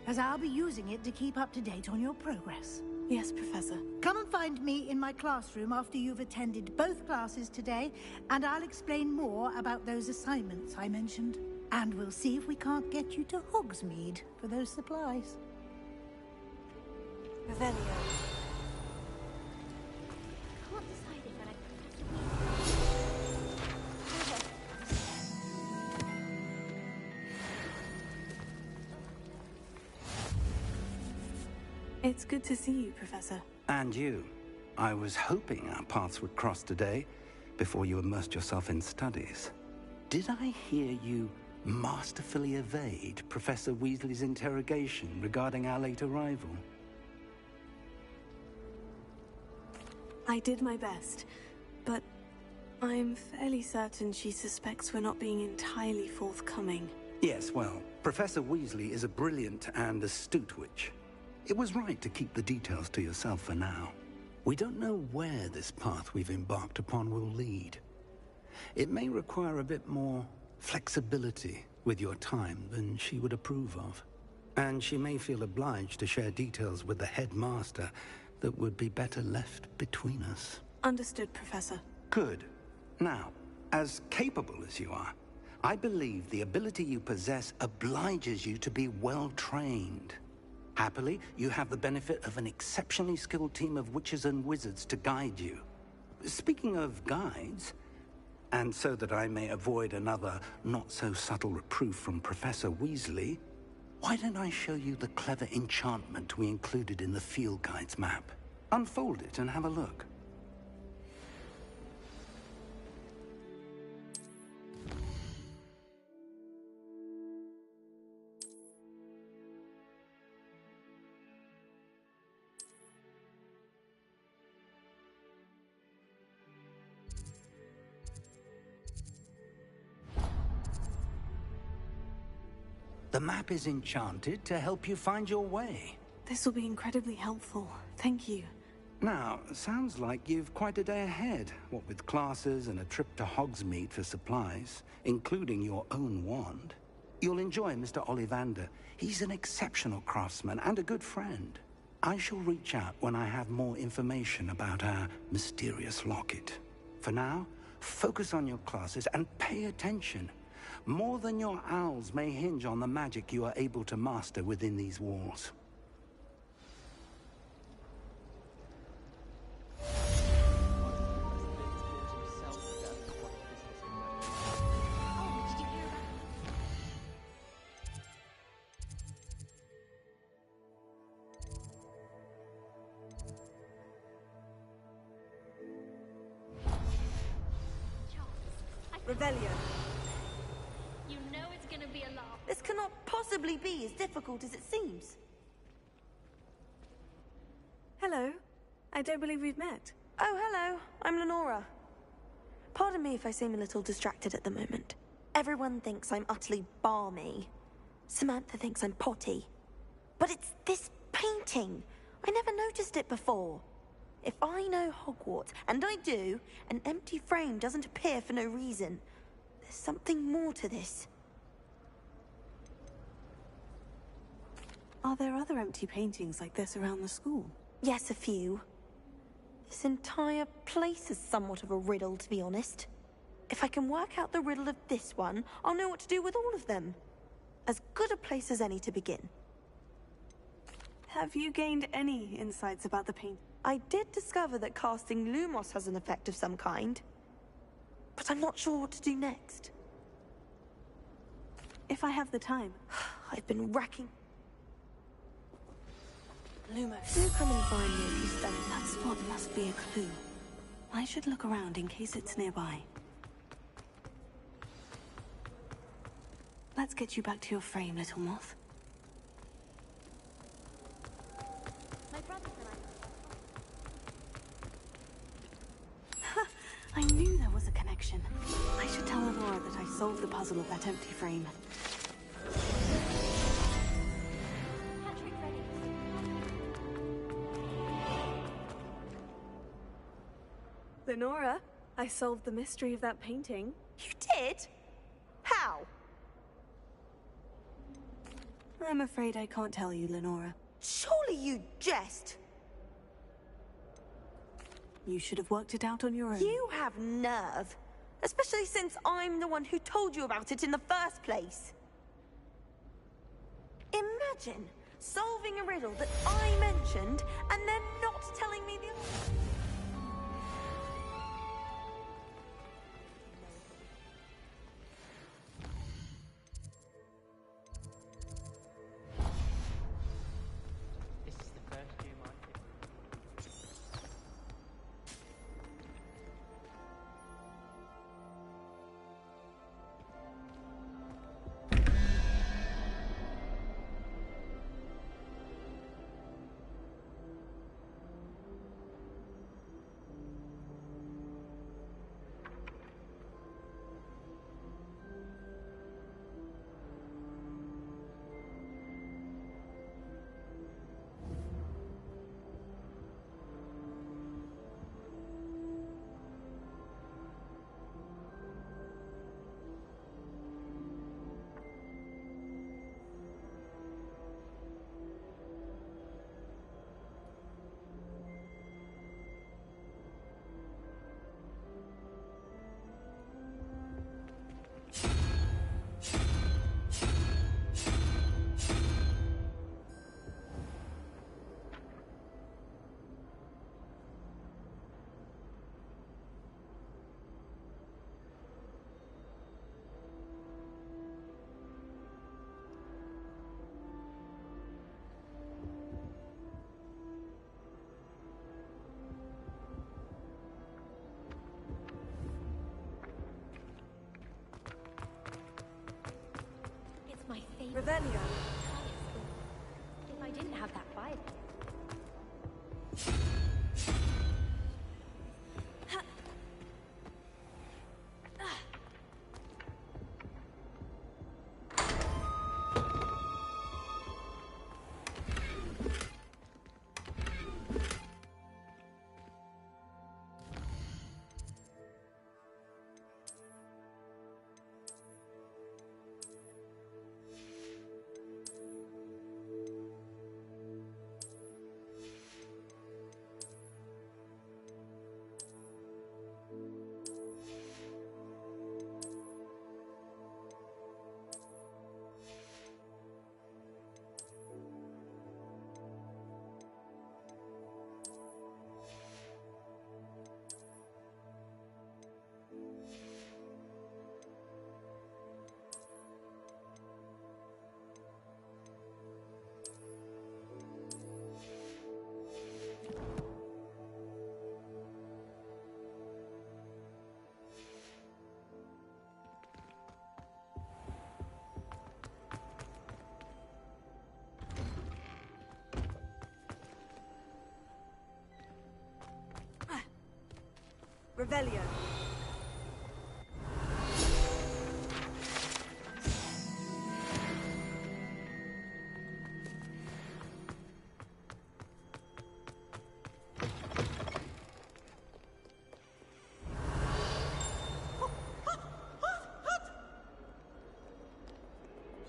as I'll be using it to keep up to date on your progress. Yes, Professor. Come and find me in my classroom after you've attended both classes today, and I'll explain more about those assignments I mentioned. And we'll see if we can't get you to Hogsmeade for those supplies. Revelio. It's good to see you, Professor. And you. I was hoping our paths would cross today, before you immersed yourself in studies. Did I hear you masterfully evade Professor Weasley's interrogation regarding our late arrival? I did my best, but I'm fairly certain she suspects we're not being entirely forthcoming. Yes, well, Professor Weasley is a brilliant and astute witch. It was right to keep the details to yourself for now. We don't know where this path we've embarked upon will lead. It may require a bit more flexibility with your time than she would approve of. And she may feel obliged to share details with the headmaster that would be better left between us. Understood, Professor. Good. Now, as capable as you are, I believe the ability you possess obliges you to be well trained. Happily, you have the benefit of an exceptionally skilled team of witches and wizards to guide you. Speaking of guides, and so that I may avoid another not-so-subtle reproof from Professor Weasley, why don't I show you the clever enchantment we included in the field guide's map? Unfold it and have a look. The map is enchanted to help you find your way. This will be incredibly helpful. Thank you. Now, sounds like you've quite a day ahead, what with classes and a trip to Hogsmeade for supplies, including your own wand. You'll enjoy Mr. Ollivander. He's an exceptional craftsman and a good friend. I shall reach out when I have more information about our mysterious locket. For now, focus on your classes and pay attention. More than your owls may hinge on the magic you are able to master within these walls. Revelio. You know it's gonna be a laugh. This cannot possibly be as difficult as it seems. Hello. I don't believe we've met. Oh, hello. I'm Lenora. Pardon me if I seem a little distracted at the moment. Everyone thinks I'm utterly balmy. Samantha thinks I'm potty. But it's this painting. I never noticed it before. If I know Hogwarts, and I do, an empty frame doesn't appear for no reason. There's something more to this. Are there other empty paintings like this around the school? Yes, a few. This entire place is somewhat of a riddle, to be honest. If I can work out the riddle of this one, I'll know what to do with all of them. As good a place as any to begin. Have you gained any insights about the paint? I did discover that casting Lumos has an effect of some kind. But I'm not sure what to do next. If I have the time. I've been racking... Lumos. Do come and find me if you study. That spot must be a clue. I should look around in case it's nearby. Let's get you back to your frame, little moth. My brother and Ha! I knew there was a connection. I should tell Aurora that I solved the puzzle of that empty frame. Lenora, I solved the mystery of that painting. You did? How? I'm afraid I can't tell you, Lenora. Surely you jest. You should have worked it out on your own. You have nerve. Especially since I'm the one who told you about it in the first place. Imagine solving a riddle that I mentioned and then not telling me the answer. Revelio. If I didn't have that Bible. Revelio.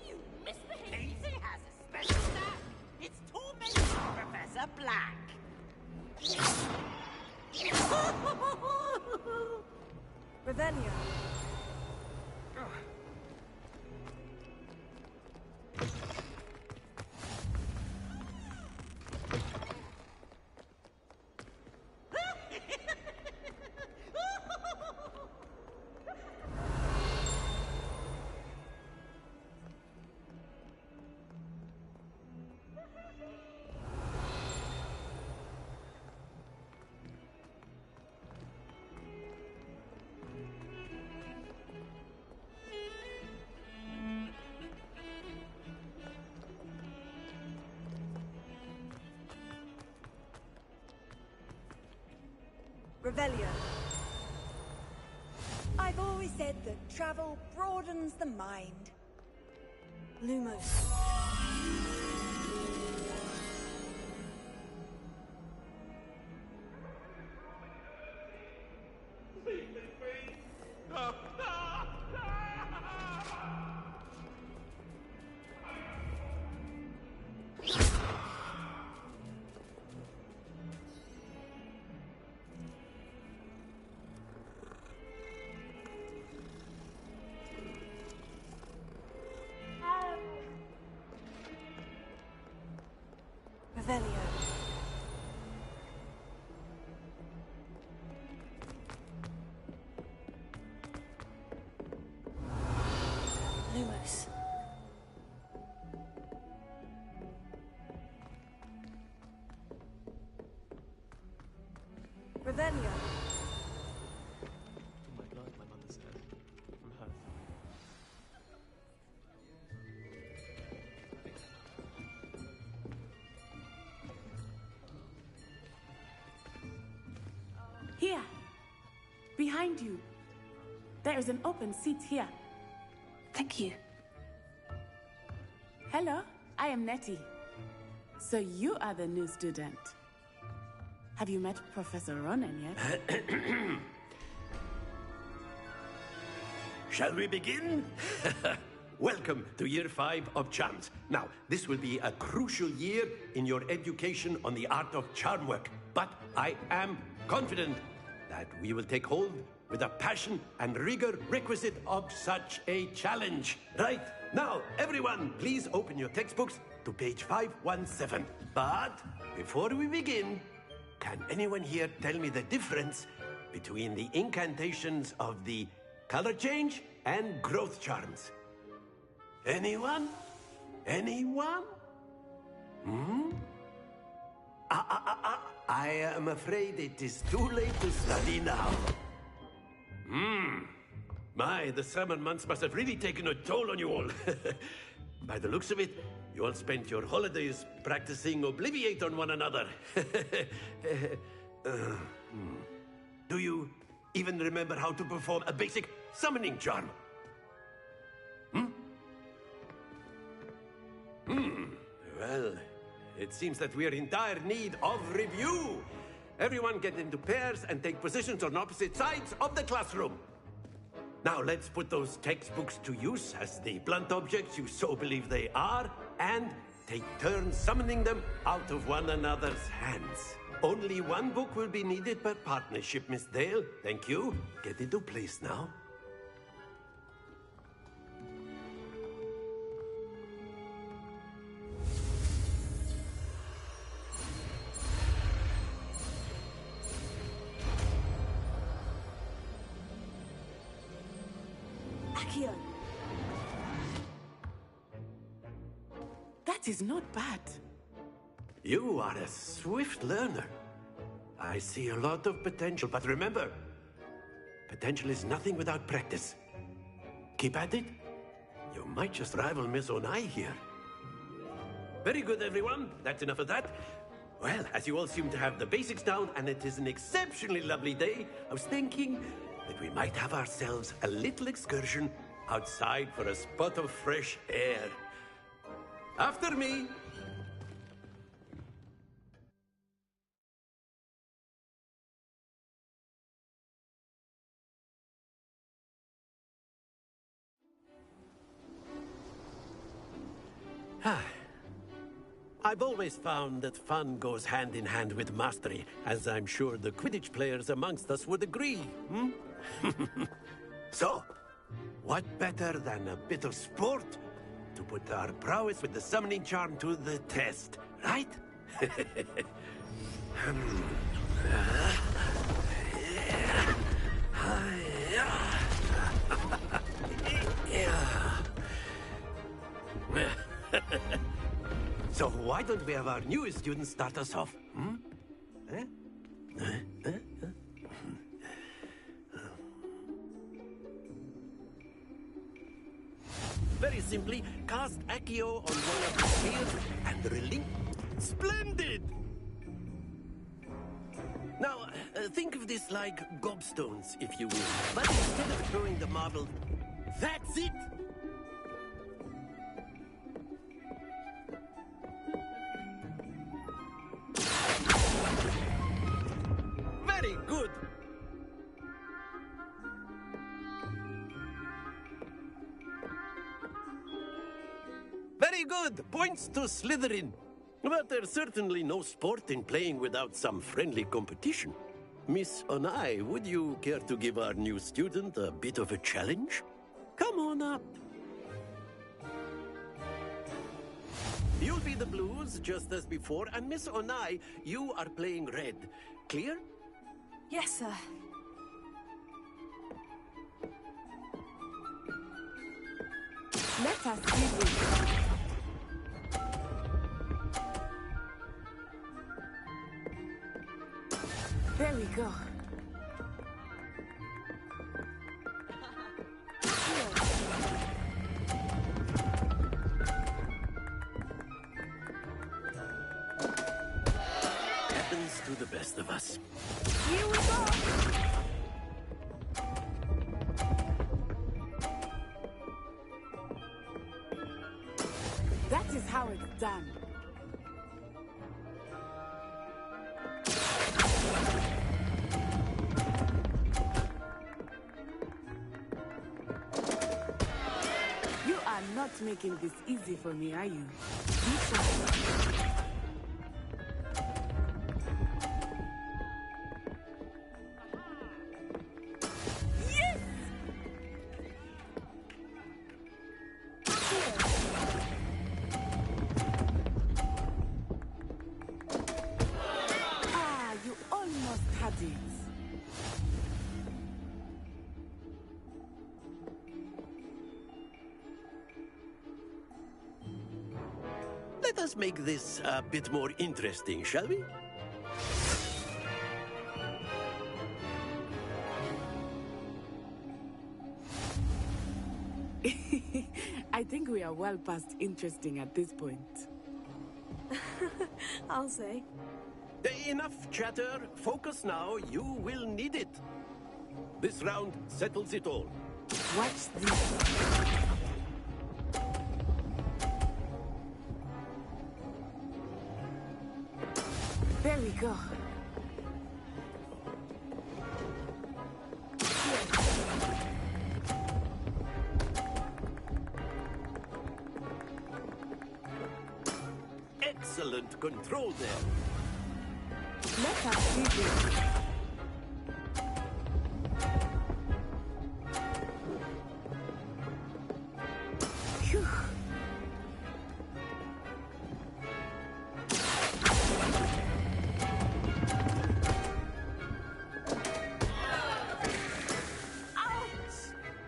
You misbehaved. Daisy has a special knack. It's tormenting Professor Black. Revelio. Revelio. I've always said that travel broadens the mind. Lumos. Revelio. Lumos. Revelio. Oh my god, my mother said. From her. Here! Behind you. There is an open seat here. Thank you. Hello, I am Nettie. So you are the new student. Have you met Professor Ronen yet? Shall we begin? Welcome to Year 5 of Charms. Now, this will be a crucial year in your education on the art of charm work. But I am confident that we will take hold with the passion and rigor requisite of such a challenge. Right, now, everyone, please open your textbooks to page 517. But before we begin, can anyone here tell me the difference between the incantations of the color change and growth charms? Anyone? Anyone? Hmm? I am afraid it is too late to study now. My, the summer months must have really taken a toll on you all. By the looks of it, you all spent your holidays practicing Obliviate on one another. Do you even remember how to perform a basic summoning charm? Well, it seems that we are in dire need of review. Everyone get into pairs and take positions on opposite sides of the classroom. Now let's put those textbooks to use as the blunt objects you so believe they are, and take turns summoning them out of one another's hands. Only one book will be needed per partnership, Miss Dale. Thank you. Get into place now. Accio! That is not bad. You are a swift learner. I see a lot of potential, but remember, potential is nothing without practice. Keep at it. You might just rival Miss Onai here. Very good, everyone. That's enough of that. Well, as you all seem to have the basics down, and it is an exceptionally lovely day, I was thinking that we might have ourselves a little excursion outside for a spot of fresh air. After me. I've always found that fun goes hand in hand with mastery, as I'm sure the Quidditch players amongst us would agree. So, what better than a bit of sport to put our prowess with the summoning charm to the test, right? So why don't we have our newest student start us off? Very simply, cast Accio on one of the spheres and relink. Splendid! Now, think of this like gobstones, if you will. But instead of throwing the marble, that's it! Very good! Very good! Points to Slytherin. But there's certainly no sport in playing without some friendly competition. Miss Onai, would you care to give our new student a bit of a challenge? Come on up. You'll be the blues, just as before, and Miss Onai, you are playing red. Clear? Yes, sir. Let us begin. There we go. Happens to the best of us. Here we go! That is how it's done. You are not making this easy for me, are you? Be sure. Let us make this a bit more interesting, shall we? I think we are well past interesting at this point. I'll say. Enough chatter. Focus now. You will need it. This round settles it all. Watch this. There we go. Excellent control there. Let us see this. Phew. Ouch!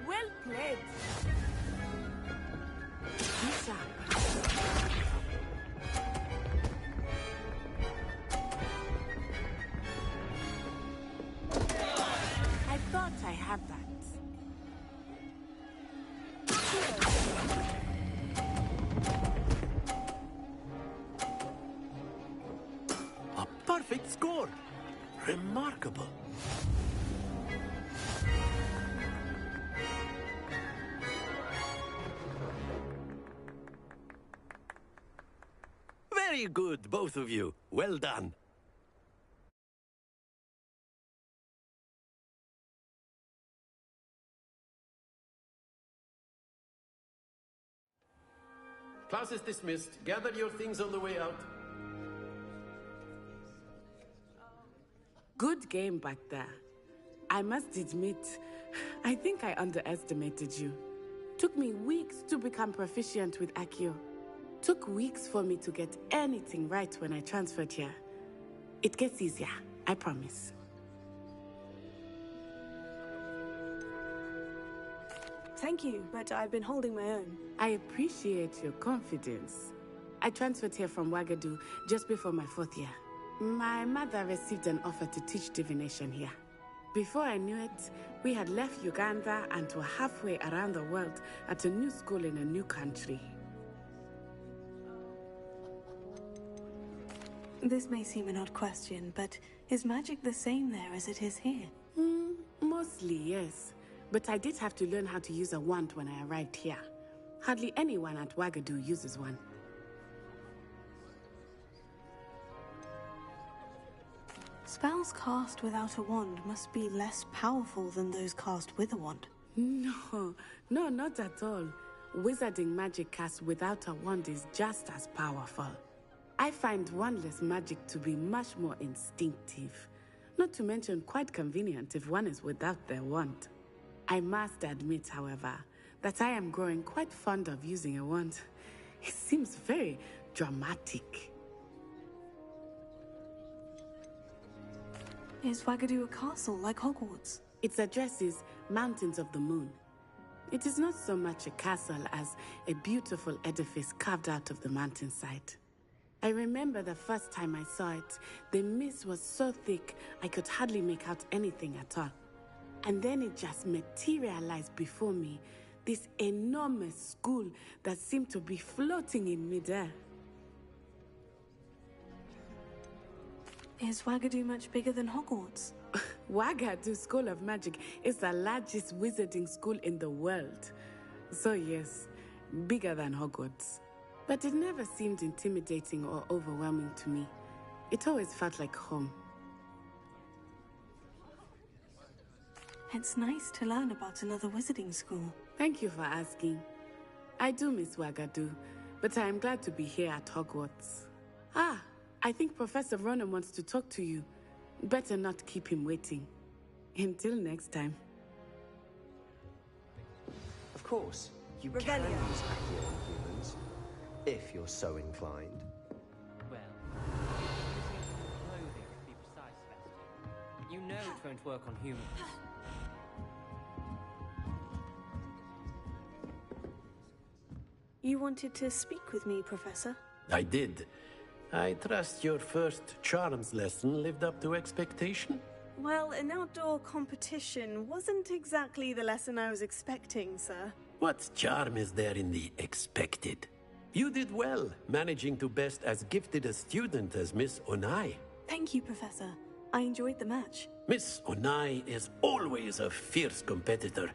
Well played. Be sharp. I thought I had that. A perfect score. Remarkable. Very good, both of you. Well done. Class is dismissed. Gather your things on the way out. Good game back there. I must admit, I think I underestimated you. Took me weeks to become proficient with Accio. Took weeks for me to get anything right when I transferred here. It gets easier, I promise. Thank you, but I've been holding my own. I appreciate your confidence. I transferred here from Wagadu just before my 4th year. My mother received an offer to teach divination here. Before I knew it, we had left Uganda and were halfway around the world at a new school in a new country. This may seem an odd question, but is magic the same there as it is here? Mostly, yes. But I did have to learn how to use a wand when I arrived here. Hardly anyone at Wagadu uses one. Spells cast without a wand must be less powerful than those cast with a wand. No, not at all. Wizarding magic cast without a wand is just as powerful. I find wandless magic to be much more instinctive. Not to mention quite convenient if one is without their wand. I must admit, however, that I am growing quite fond of using a wand. It seems very dramatic. Is Wagadu a castle like Hogwarts? Its address is Mountains of the Moon. It is not so much a castle as a beautiful edifice carved out of the mountainside. I remember the first time I saw it, the mist was so thick I could hardly make out anything at all. And then it just materialized before me, this enormous school that seemed to be floating in midair. Is Wagadu much bigger than Hogwarts? Wagadu School of Magic is the largest wizarding school in the world. So yes, bigger than Hogwarts. But it never seemed intimidating or overwhelming to me. It always felt like home. It's nice to learn about another wizarding school. Thank you for asking. I do miss Wagadu, but I am glad to be here at Hogwarts. Ah, I think Professor Ronen wants to talk to you. Better not keep him waiting. Until next time. Of course, you can use Accio on humans, if you're so inclined. Well, clothing, to be precise, Felicity. You know it won't work on humans. You wanted to speak with me, Professor? I did. I trust your first charms lesson lived up to expectation? Well, an outdoor competition wasn't exactly the lesson I was expecting, sir. What charm is there in the expected? You did well, managing to best as gifted a student as Miss Onai. Thank you, Professor. I enjoyed the match. Miss Onai is always a fierce competitor,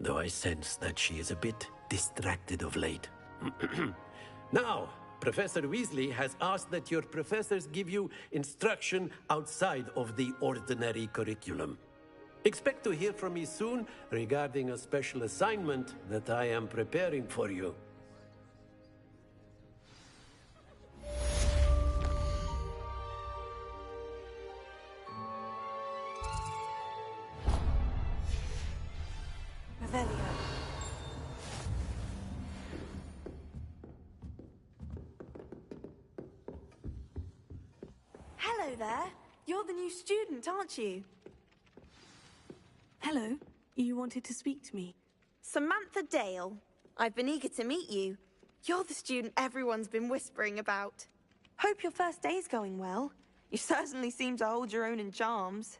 though I sense that she is a bit distracted of late. Now, Professor Weasley has asked that your professors give you instruction outside of the ordinary curriculum. Expect to hear from me soon regarding a special assignment that I am preparing for you. Revelio. Hello there. You're the new student, aren't you? Hello. You wanted to speak to me? Samantha Dale. I've been eager to meet you. You're the student everyone's been whispering about. Hope your first day's going well. You certainly seem to hold your own in charms.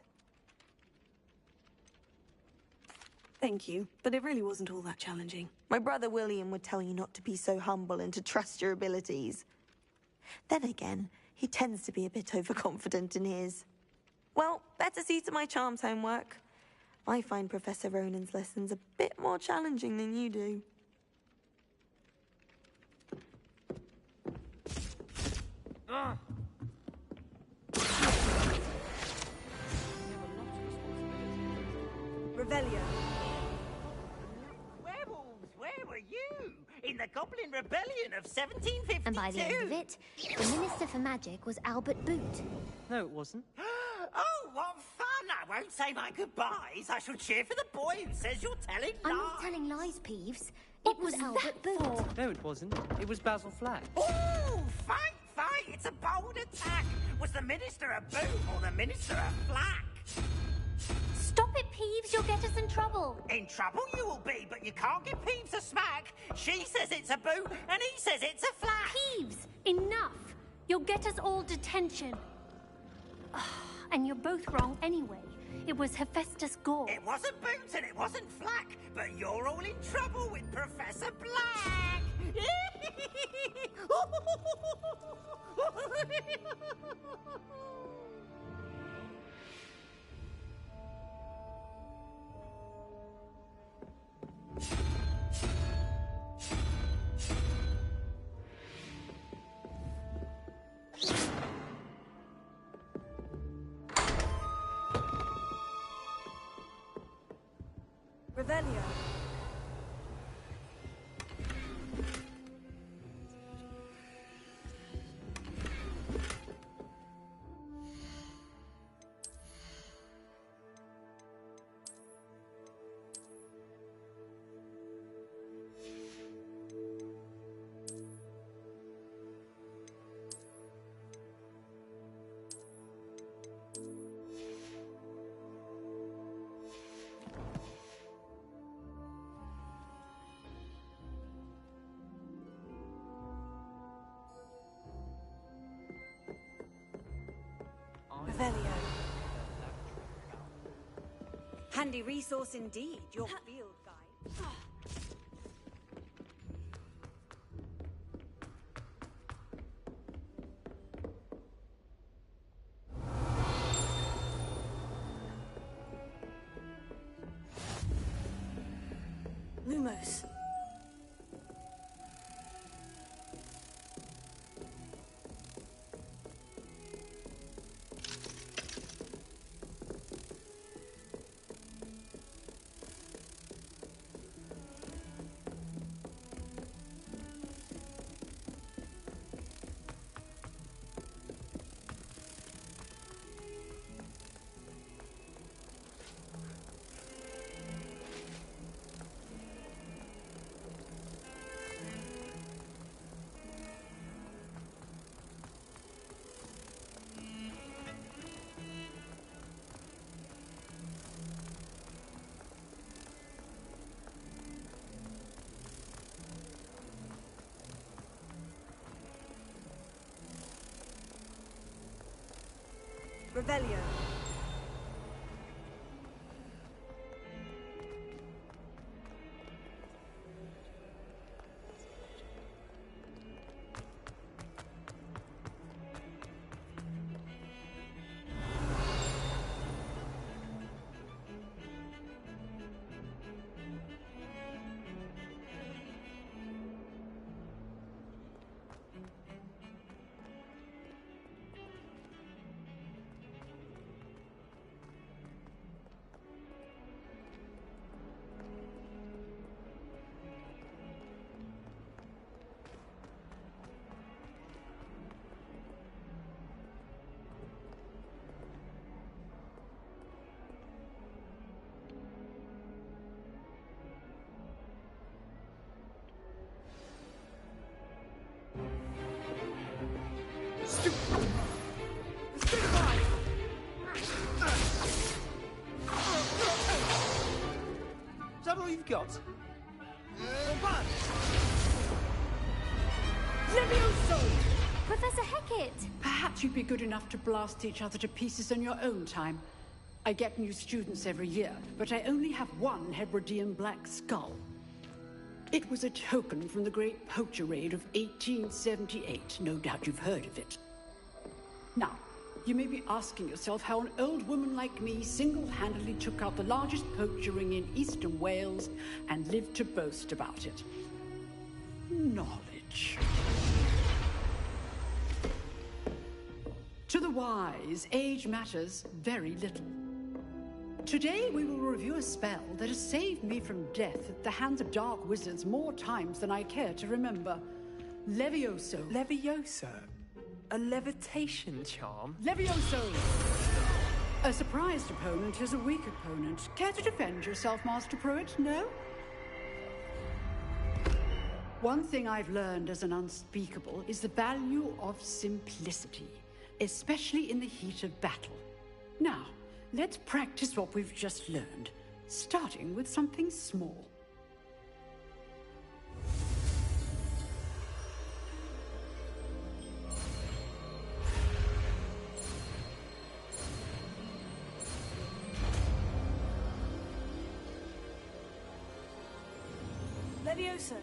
Thank you, but it really wasn't all that challenging. My brother William would tell you not to be so humble and to trust your abilities. Then again, he tends to be a bit overconfident in his. Well, better see to my charms homework. I find Professor Ronan's lessons a bit more challenging than you do. Revelio. Werewolves, where were you? In the Goblin Rebellion of 1752? And by the end of it, the Minister for Magic was Albert Boot. No, it wasn't. Oh, what fun! I won't say my goodbyes. I shall cheer for the boy who says you're telling lies. I'm not telling lies, Peeves. It was Albert Boot. No, it wasn't. It was Basil Flack. Ooh, fight! It's a bold attack. Was the Minister a Boot or the Minister a Flack? Stop it, Peeves. You'll get us in trouble. In trouble you will be, but you can't give Peeves a smack. She says it's a Boot, and he says it's a Flack. Peeves, enough. You'll get us all detention. And you're both wrong anyway. It was Hephaestus Gore. It wasn't Boot and it wasn't Flack, but you're all in trouble with Professor Black. Revelio. Revelio. Handy resource indeed, your field guide. Lumos. Revelio. all you've got? Levioso! Professor Hecat! Perhaps you'd be good enough to blast each other to pieces in your own time. I get new students every year, but I only have one Hebridean black skull. It was a token from the Great Poacher Raid of 1878. No doubt you've heard of it. Now, you may be asking yourself how an old woman like me single-handedly took out the largest poacher ring in eastern Wales and lived to boast about it. Knowledge. To the wise, age matters very little. Today we will review a spell that has saved me from death at the hands of dark wizards more times than I care to remember. Levioso. Levioso? A levitation charm? Levioso! A surprised opponent is a weak opponent. Care to defend yourself, Master Pruitt? No? One thing I've learned as an unspeakable is the value of simplicity, especially in the heat of battle. Now, let's practice what we've just learned, starting with something small. Levioso.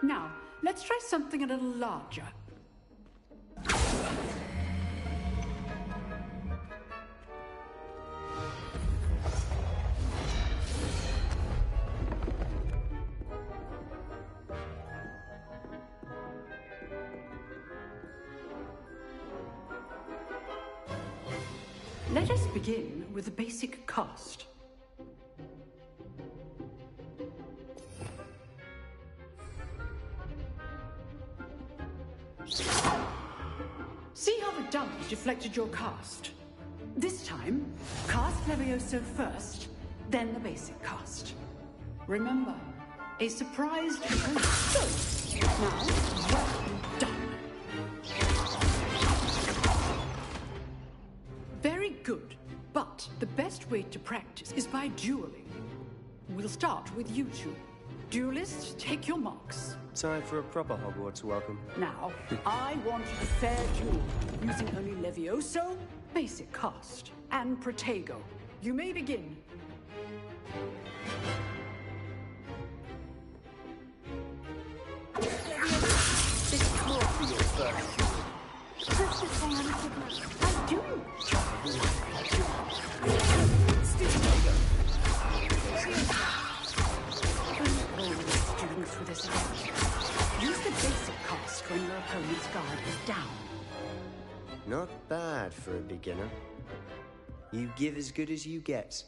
Now, let's try something a little larger. Let us begin with the basic cast. See how the dummy deflected your cast? This time, cast Levioso first, then the basic cast. Remember, a surprised opponent. So, now, well done. Very good, but the best way to practice is by dueling. We'll start with you two. Duelists, take your marks. Time for a proper Hogwarts welcome. Now, I want a fair duel, using only Levioso, basic cast, and Protego. You may begin. It's more for your first. Just the thing I'm a I do. Students with this again. Use the basic cast when your opponent's guard is down. Not bad for a beginner. You give as good as you get.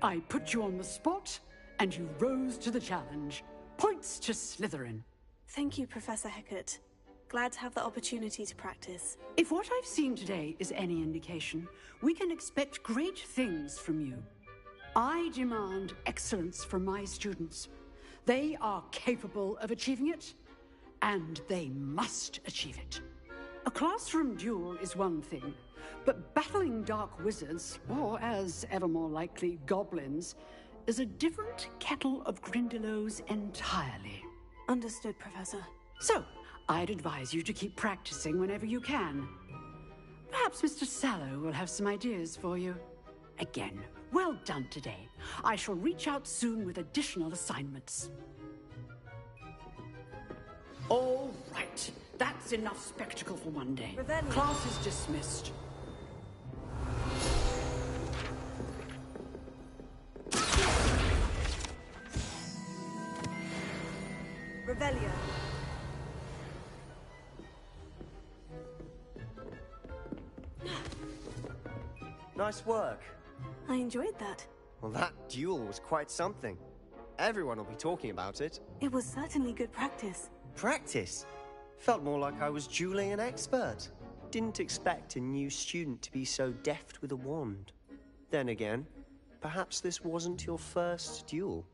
I put you on the spot, and you rose to the challenge. Points to Slytherin. Thank you, Professor Hecat. Glad to have the opportunity to practice. If what I've seen today is any indication, we can expect great things from you. I demand excellence from my students. They are capable of achieving it, and they must achieve it. A classroom duel is one thing, but battling dark wizards, or as ever more likely, goblins, is a different kettle of Grindylows entirely. Understood, Professor. So, I'd advise you to keep practicing whenever you can. Perhaps Mr. Sallow will have some ideas for you. Again, well done today. I shall reach out soon with additional assignments. All right. That's enough spectacle for one day. Revelio. Class is dismissed. Revelio. Nice work. I enjoyed that. Well, that duel was quite something. Everyone will be talking about it. It was certainly good practice. Practice? Felt more like I was dueling an expert. Didn't expect a new student to be so deft with a wand. Then again, perhaps this wasn't your first duel.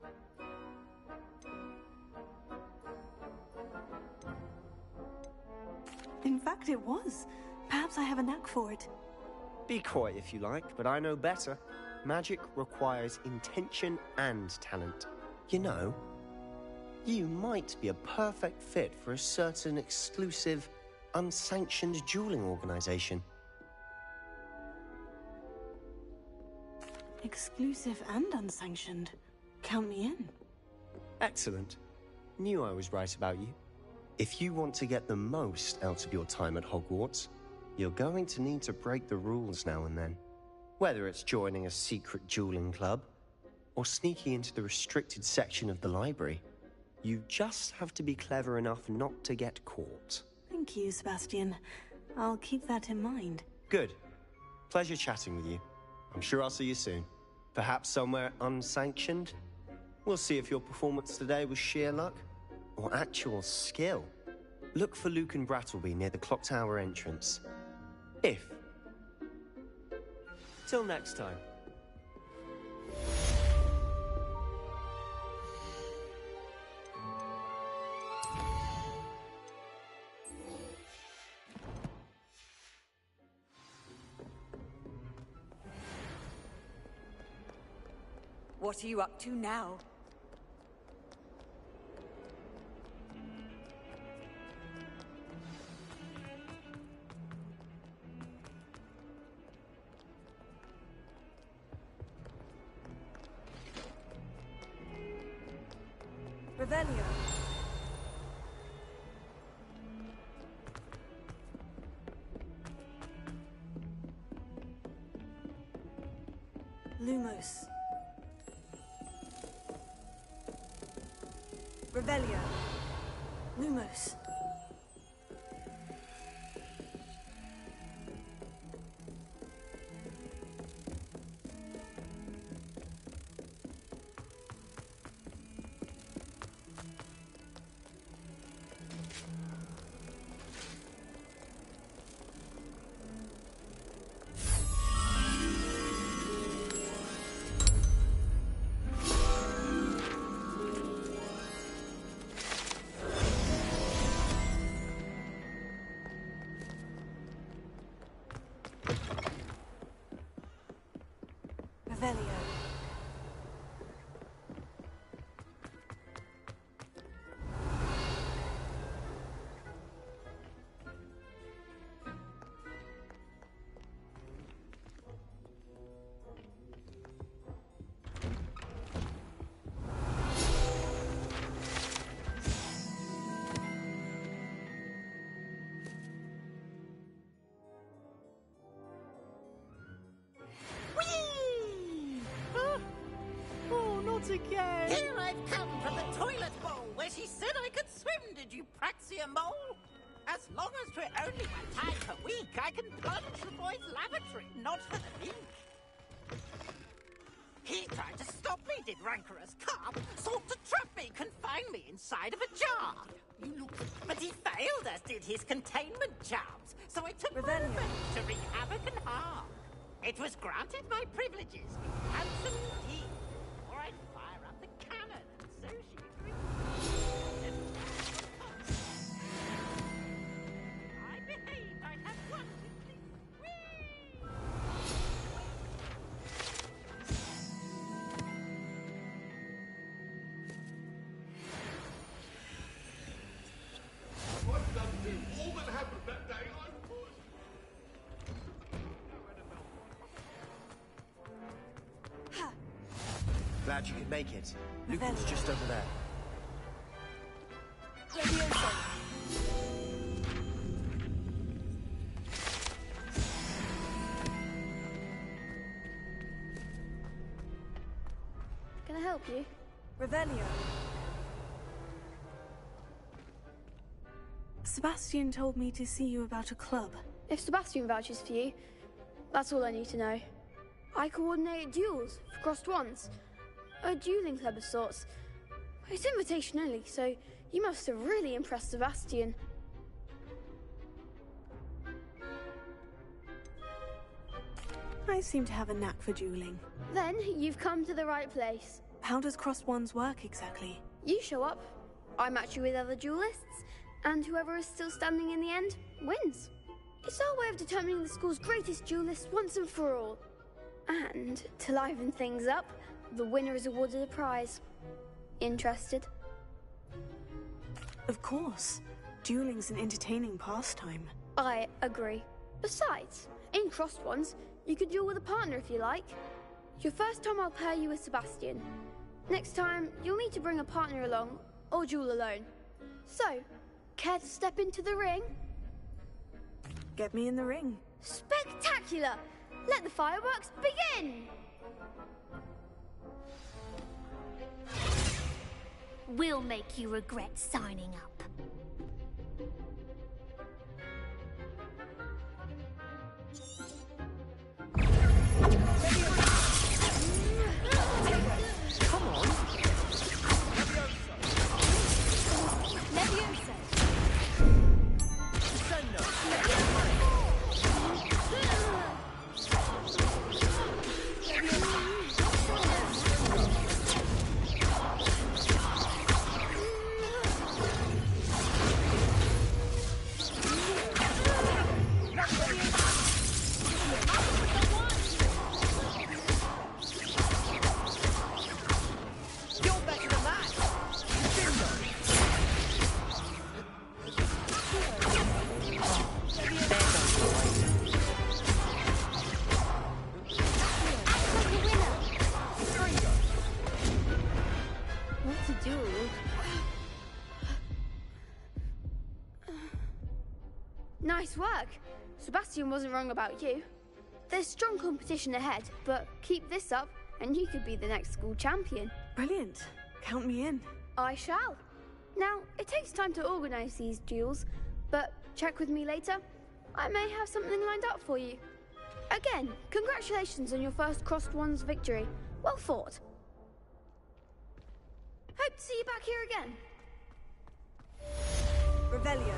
In fact, it was. Perhaps I have a knack for it. Be coy if you like, but I know better. Magic requires intention and talent. You know, you might be a perfect fit for a certain exclusive, unsanctioned dueling organization. Exclusive and unsanctioned. Count me in. Excellent. Knew I was right about you. If you want to get the most out of your time at Hogwarts, you're going to need to break the rules now and then. Whether it's joining a secret dueling club, or sneaking into the restricted section of the library, you just have to be clever enough not to get caught. Thank you, Sebastian. I'll keep that in mind. Good. Pleasure chatting with you. I'm sure I'll see you soon. Perhaps somewhere unsanctioned? We'll see if your performance today was sheer luck or actual skill. Look for Lucan Brattleby near the clock tower entrance. If. Till next time. What are you up to now? Revelio. Lumos. Revelio. Lumos. Revelio. Again. Here I've come from the toilet bowl where she said I could swim, did you Praxia Mole? As long as we're only one time per week, I can plunge the boy's lavatory, not for the week. He tried to stop me, did rancorous carp, sought to trap me, confine me inside of a jar. You look... But he failed, as did his containment charms, so I took revenge to wreak havoc and harm. It was granted my privileges, handsome indeed. I'd fire up the cannon, and so she agreed. I behaved, I'd have one with this. What did I do? All that happened that day, I pushed. Glad you could make it. Lucan's just over there. Can I help you? Revelio. Sebastian told me to see you about a club. If Sebastian vouches for you, that's all I need to know. I coordinate duels for crossed wands. A dueling club of sorts. It's invitation only, so you must have really impressed Sebastian. I seem to have a knack for dueling. Then you've come to the right place. How does Crossed Wands work exactly? You show up, I match you with other duelists, and whoever is still standing in the end wins. It's our way of determining the school's greatest duelist once and for all. And to liven things up, the winner is awarded a prize. Interested? Of course. Dueling's an entertaining pastime. I agree. Besides, in Crossed Wands, you could duel with a partner if you like. Your first time I'll pair you with Sebastian. Next time, you'll need to bring a partner along, or duel alone. So, care to step into the ring? Get me in the ring. Spectacular! Let the fireworks begin! We'll make you regret signing up. Come on. Leviosa. Nice work. Sebastian wasn't wrong about you. There's strong competition ahead, but keep this up and you could be the next school champion. Brilliant. Count me in. I shall. Now, it takes time to organize these duels, but check with me later. I may have something lined up for you. Again, congratulations on your first Crossed Wands victory. Well fought. Hope to see you back here again. Revelio.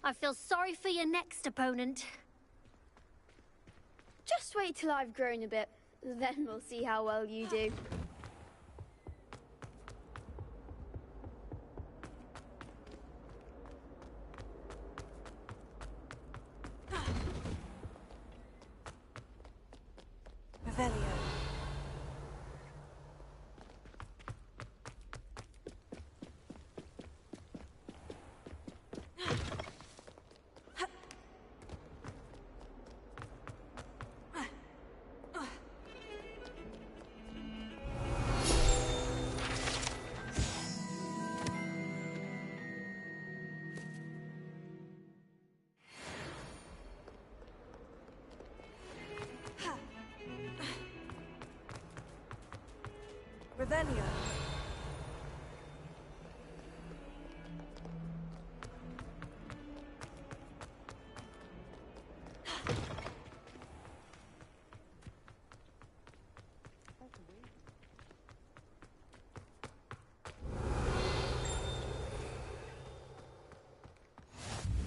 I feel sorry for your next opponent. Just wait till I've grown a bit, then we'll see how well you do. Revelio. Revelio.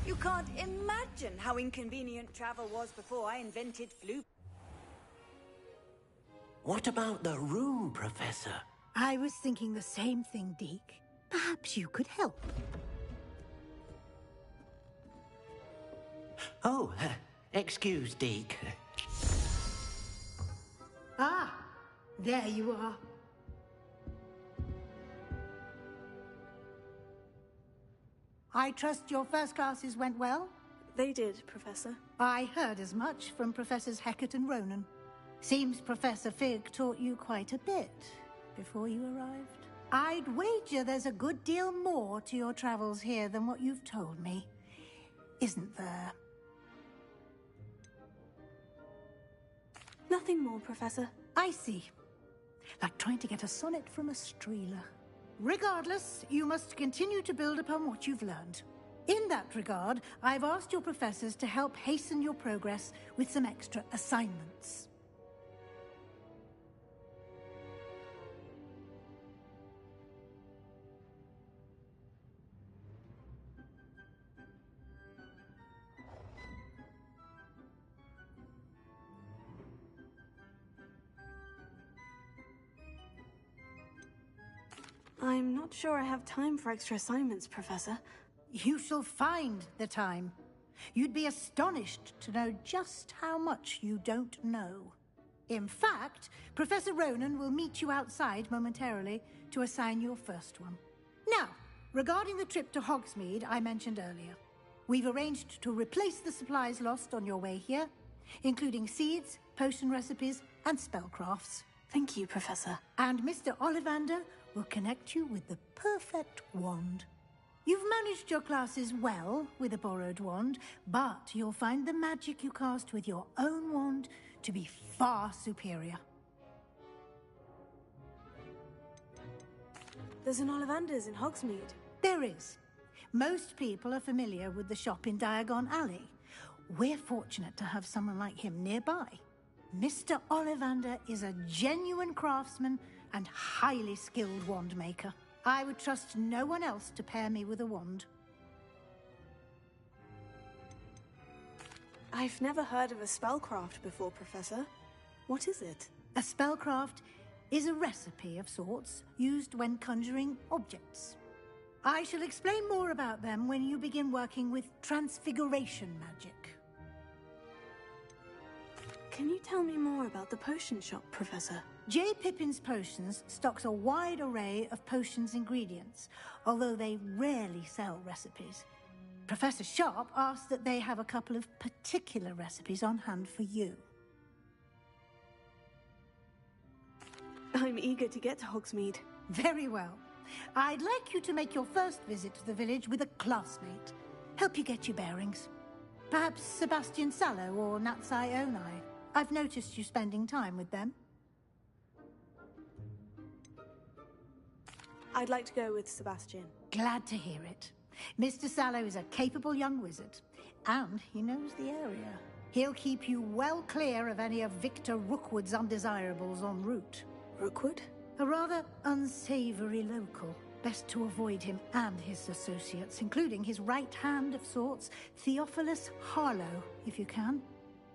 You can't imagine how inconvenient travel was before I invented flu. What about the room, Professor? I was thinking the same thing, Deke. Perhaps you could help. Oh, excuse, Deke. Ah, there you are. I trust your first classes went well? They did, Professor. I heard as much from Professors Hecat and Ronan. Seems Professor Fig taught you quite a bit before you arrived. I'd wager there's a good deal more to your travels here than what you've told me. Isn't there? Nothing more, Professor. I see. Like trying to get a sonnet from a streeler. Regardless, you must continue to build upon what you've learned. In that regard, I've asked your professors to help hasten your progress with some extra assignments. I'm not sure I have time for extra assignments, Professor. You shall find the time. You'd be astonished to know just how much you don't know. In fact, Professor Ronan will meet you outside momentarily to assign your first one. Now, regarding the trip to Hogsmeade I mentioned earlier, we've arranged to replace the supplies lost on your way here, including seeds, potion recipes, and spellcrafts. Thank you, Professor. And Mr. Ollivander will connect you with the perfect wand. You've managed your classes well with a borrowed wand, but you'll find the magic you cast with your own wand to be far superior. There's an Ollivander's in Hogsmeade. There is. Most people are familiar with the shop in Diagon Alley. We're fortunate to have someone like him nearby. Mr. Ollivander is a genuine craftsman and highly skilled wand maker. I would trust no one else to pair me with a wand. I've never heard of a spellcraft before, Professor. What is it? A spellcraft is a recipe of sorts used when conjuring objects. I shall explain more about them when you begin working with transfiguration magic. Can you tell me more about the potion shop, Professor? J. Pippin's Potions stocks a wide array of potions ingredients, although they rarely sell recipes. Professor Sharp asked that they have a couple of particular recipes on hand for you. I'm eager to get to Hogsmeade. Very well. I'd like you to make your first visit to the village with a classmate. Help you get your bearings. Perhaps Sebastian Sallow or Natsai Onai. I've noticed you spending time with them. I'd like to go with Sebastian. Glad to hear it. Mr. Sallow is a capable young wizard, and he knows the area. He'll keep you well clear of any of Victor Rookwood's undesirables en route. Rookwood? A rather unsavory local. Best to avoid him and his associates, including his right hand of sorts, Theophilus Harlow, if you can.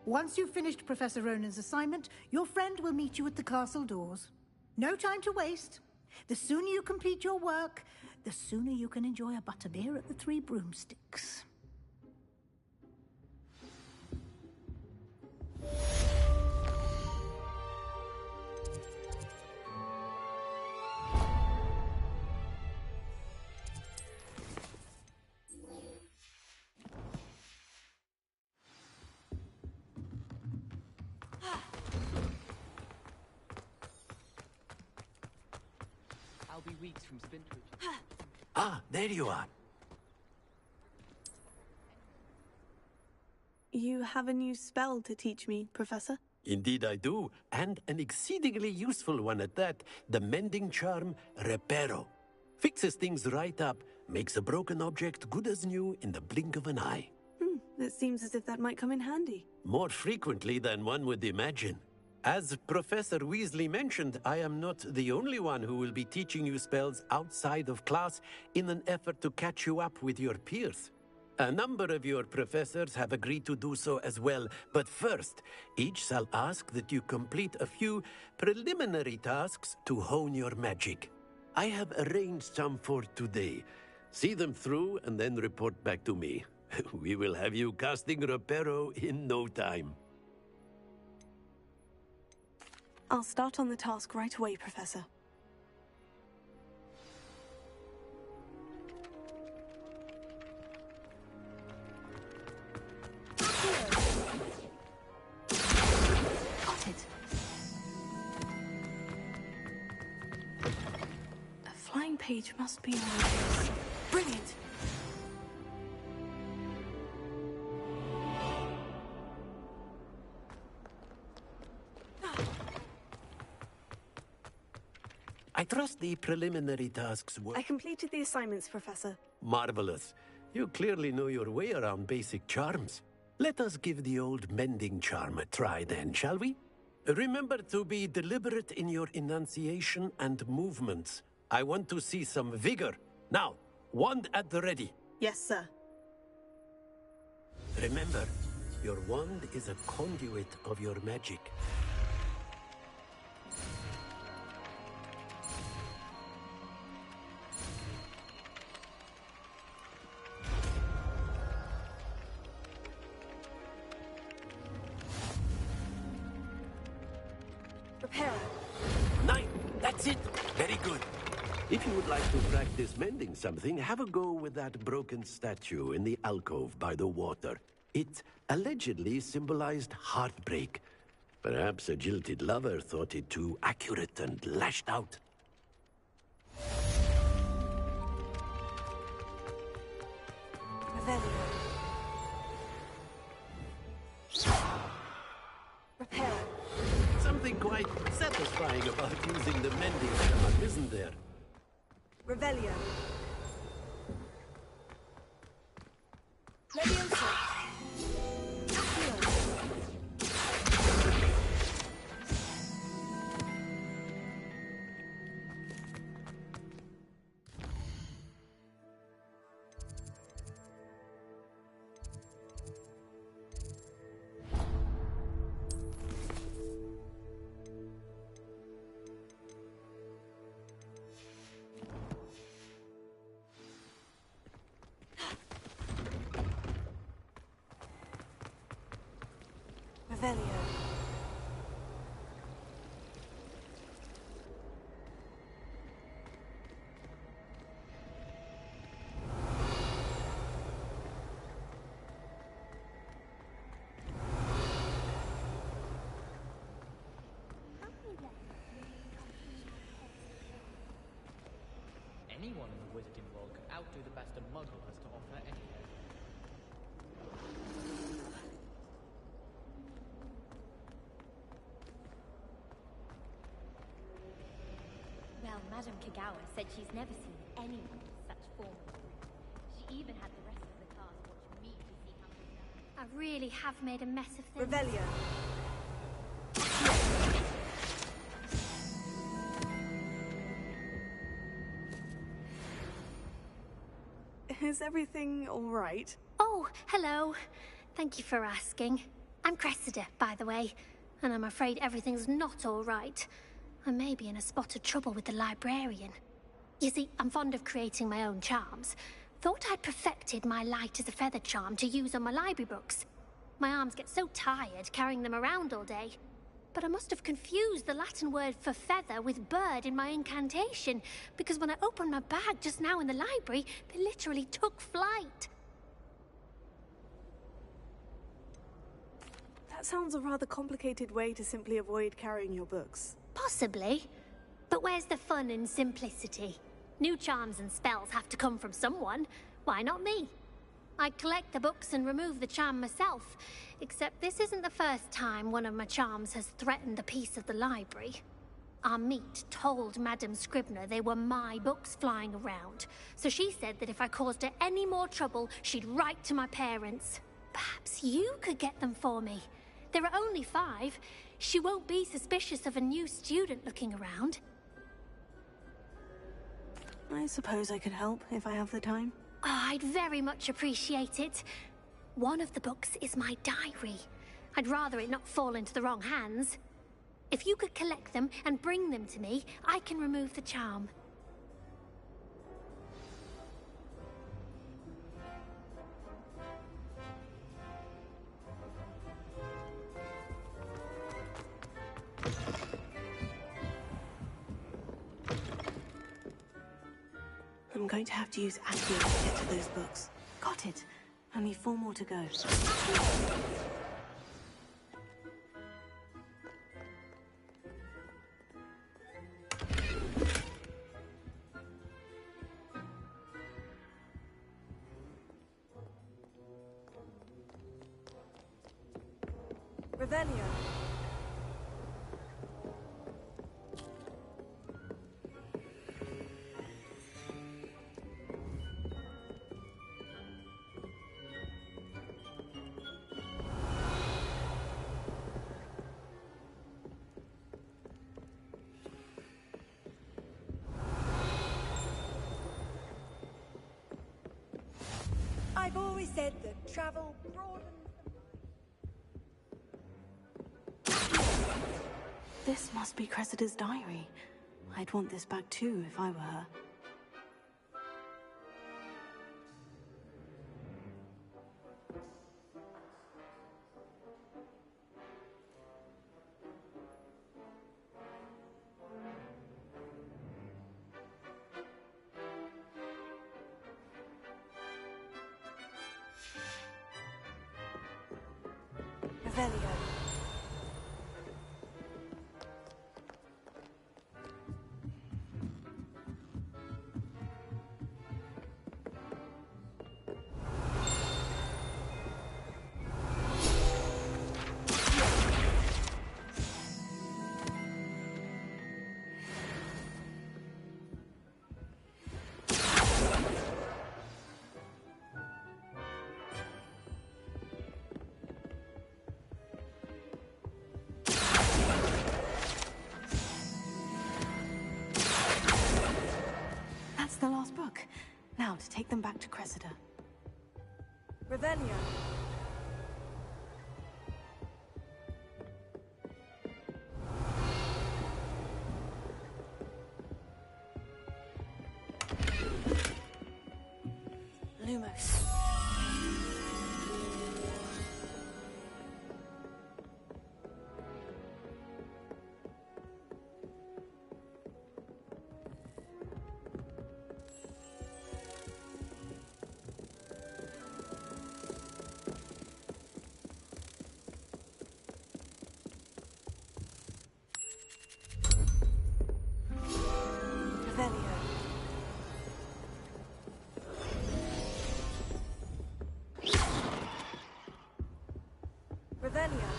Once you've finished Professor Ronan's assignment, your friend will meet you at the castle doors. No time to waste. The sooner you complete your work, the sooner you can enjoy a butterbeer at the Three Broomsticks. I'll be weeks from Spintridge. Ah, there you are. You have a new spell to teach me, Professor? Indeed I do, and an exceedingly useful one at that. The mending charm, Reparo. Fixes things right up, makes a broken object good as new in the blink of an eye. It seems as if that might come in handy. More frequently than one would imagine. As Professor Weasley mentioned, I am not the only one who will be teaching you spells outside of class in an effort to catch you up with your peers. A number of your professors have agreed to do so as well, but first, each shall ask that you complete a few preliminary tasks to hone your magic. I have arranged some for today. See them through and then report back to me. We will have you casting Reparo in no time. I'll start on the task right away, Professor. Got it. A flying page must be on this. Brilliant! I trust the preliminary tasks were... I completed the assignments, Professor. Marvelous. You clearly know your way around basic charms. Let us give the old mending charm a try then, shall we? Remember to be deliberate in your enunciation and movements. I want to see some vigor. Now, wand at the ready. Yes, sir. Remember, your wand is a conduit of your magic. That's it. Very good. If you would like to practice mending something, have a go with that broken statue in the alcove by the water. It allegedly symbolized heartbreak. Perhaps a jilted lover thought it too accurate and lashed out. Repair. Something quite satisfying about using the mending charm, isn't there? Revelio. Leviosa. Revelio. Anyone in the wizarding world could outdo the best a muggle has to offer anyway. Well, Madame Kagawa said she's never seen anyone with such form. She even had the rest of the class watch me to see how they done. I really have made a mess of things. Revelio. Is everything all right? Oh, hello. Thank you for asking. I'm Cressida, by the way, and I'm afraid everything's not all right. I may be in a spot of trouble with the librarian. You see, I'm fond of creating my own charms. Thought I'd perfected my light as a feather charm to use on my library books. My arms get so tired carrying them around all day. But I must have confused the Latin word for feather with bird in my incantation, because when I opened my bag just now in the library, they literally took flight. That sounds a rather complicated way to simply avoid carrying your books. Possibly. But where's the fun in simplicity? New charms and spells have to come from someone. Why not me? I collect the books and remove the charm myself, except this isn't the first time one of my charms has threatened the peace of the library. Amit told Madame Scribner they were my books flying around, so she said that if I caused her any more trouble, she'd write to my parents. Perhaps you could get them for me. There are only 5. She won't be suspicious of a new student looking around. I suppose I could help if I have the time. Oh, I'd very much appreciate it. One of the books is my diary. I'd rather it not fall into the wrong hands. If you could collect them and bring them to me, I can remove the charm. I'm going to have to use Accio to get to those books. Got it. Only 4 more to go. Revelio. I've always said that travel broadens the mind. This must be Cressida's diary. I'd want this back too if I were her. Revelio. That's the last book. Now to take them back to Cressida. Revelio. Lumos. Revelio.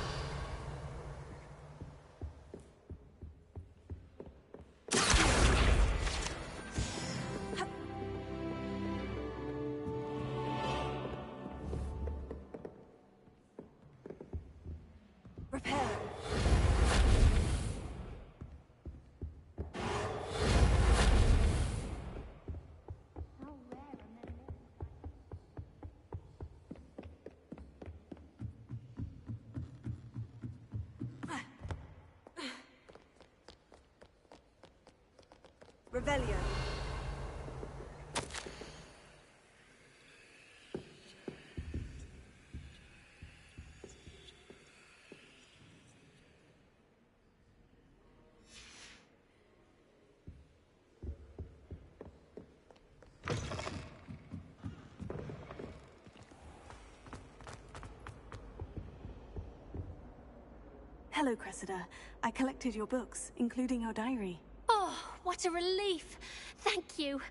Repair. Revelio. Hello, Cressida. I collected your books, including your diary. Oh, what a relief. Thank you.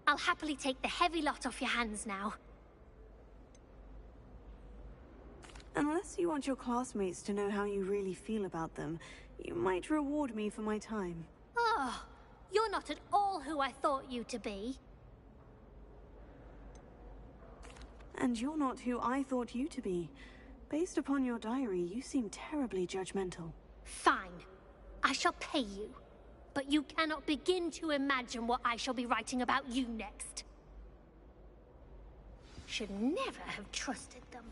I'll happily take the heavy lot off your hands now. Unless you want your classmates to know how you really feel about them, you might reward me for my time. Oh, you're not at all who I thought you to be. And you're not who I thought you to be. Based upon your diary, you seem terribly judgmental. Fine. I shall pay you. But you cannot begin to imagine what I shall be writing about you next. Should never have trusted them.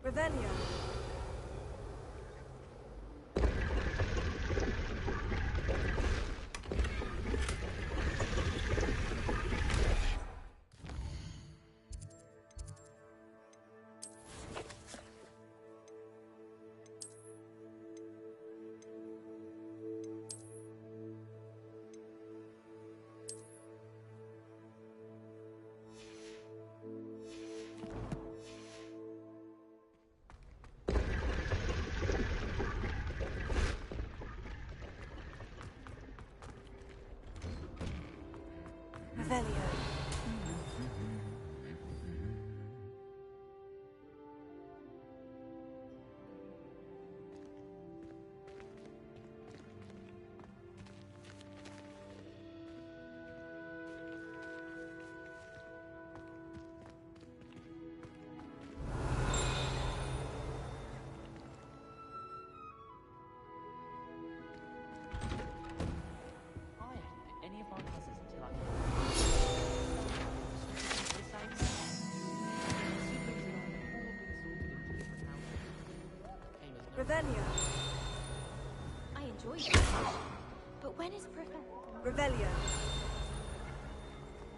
Revelio. Revelio. Any of my cousins until I Revelio. I enjoyed it. But when is Professor? Revelio.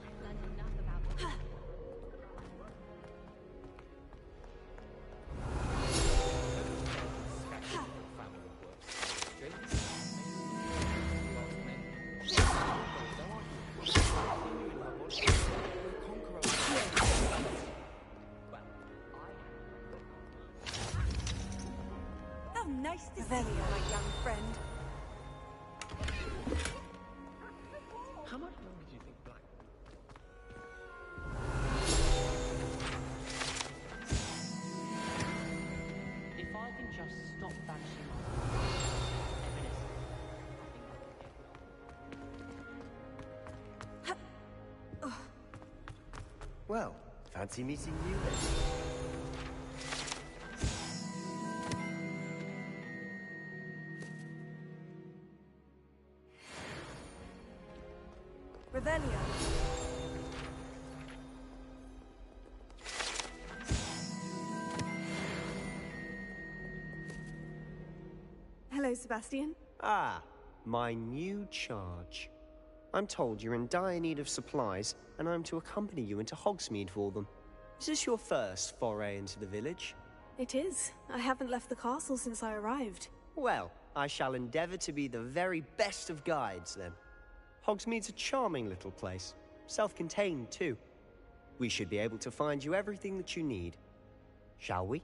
I've learned enough about him. How nice to see you, my young friend. How much longer do you think Black? If I can just stop vanishing evidence, Well, fancy meeting you then. Revelio. Hello, Sebastian. Ah, my new charge. I'm told you're in dire need of supplies, and I'm to accompany you into Hogsmeade for them. Is this your first foray into the village? It is. I haven't left the castle since I arrived. Well, I shall endeavour to be the very best of guides, then. Hogsmeade's a charming little place. Self-contained, too. We should be able to find you everything that you need. Shall we?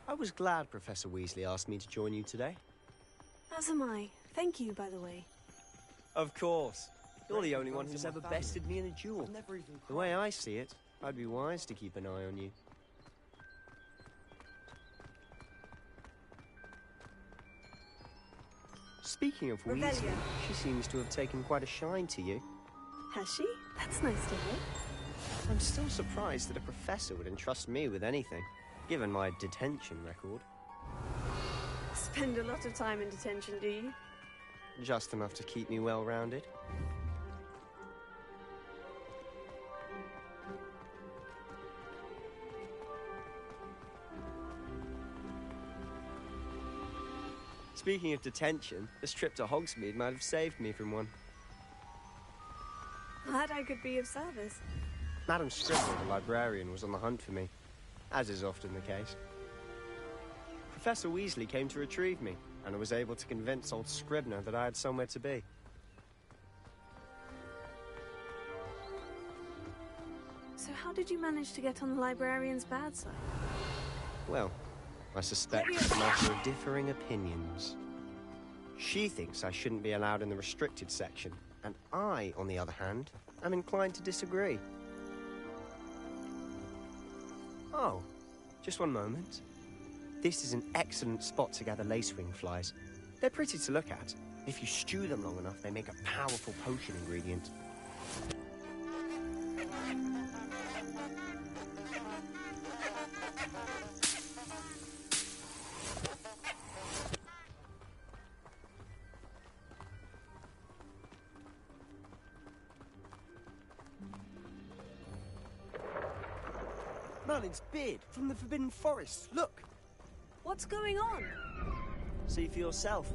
I was glad Professor Weasley asked me to join you today. As am I. Thank you, by the way. Of course. You're the only one who's ever bested me in a duel. The way I see it, I'd be wise to keep an eye on you. Speaking of Weasley, she seems to have taken quite a shine to you. Has she? That's nice to hear. I'm still surprised that a professor would entrust me with anything, given my detention record. Spend a lot of time in detention, do you? Just enough to keep me well-rounded. Speaking of detention, this trip to Hogsmeade might have saved me from one. Glad I could be of service. Madam Scribner, the librarian, was on the hunt for me, as is often the case. Professor Weasley came to retrieve me, and I was able to convince old Scribner that I had somewhere to be. So how did you manage to get on the librarian's bad side? Well, I suspect it's a matter of differing opinions. She thinks I shouldn't be allowed in the restricted section, and I, on the other hand, am inclined to disagree. Oh, just one moment. This is an excellent spot to gather lacewing flies. They're pretty to look at. If you stew them long enough, they make a powerful potion ingredient. Merlin's beard from the Forbidden Forest. Look! What's going on? See for yourself.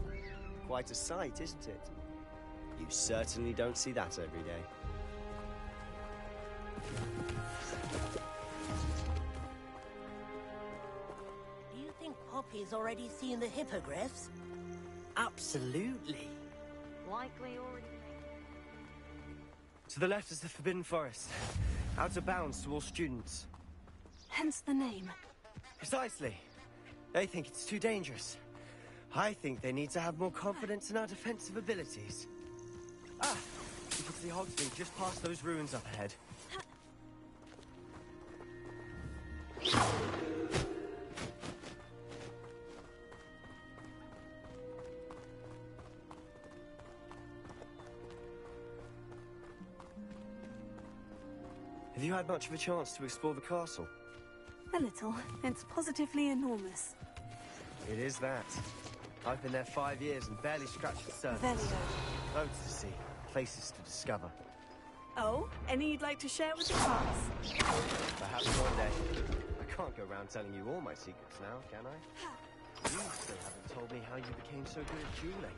Quite a sight, isn't it? You certainly don't see that every day. Do you think Poppy's already seen the hippogriffs? Absolutely. Likely already. To the left is the Forbidden Forest. Out of bounds to all students. Hence the name. Precisely. They think it's too dangerous. I think they need to have more confidence in our defensive abilities. Ah! You can see Hogsmeade just past those ruins up ahead. Have you had much of a chance to explore the castle? A little. It's positively enormous. It is that. I've been there 5 years and barely scratched the surface. Revelio. Loads to see, places to discover. Oh, any you'd like to share with the class? Perhaps one day. I can't go around telling you all my secrets now, can I? You still haven't told me how you became so good at dueling.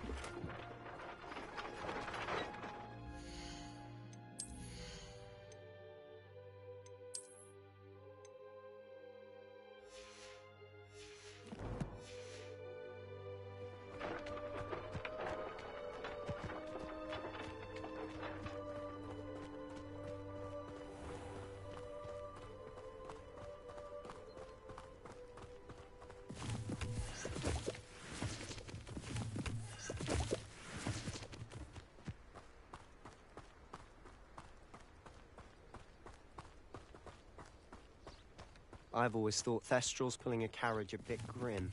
I've always thought Thestrals pulling a carriage a bit grim,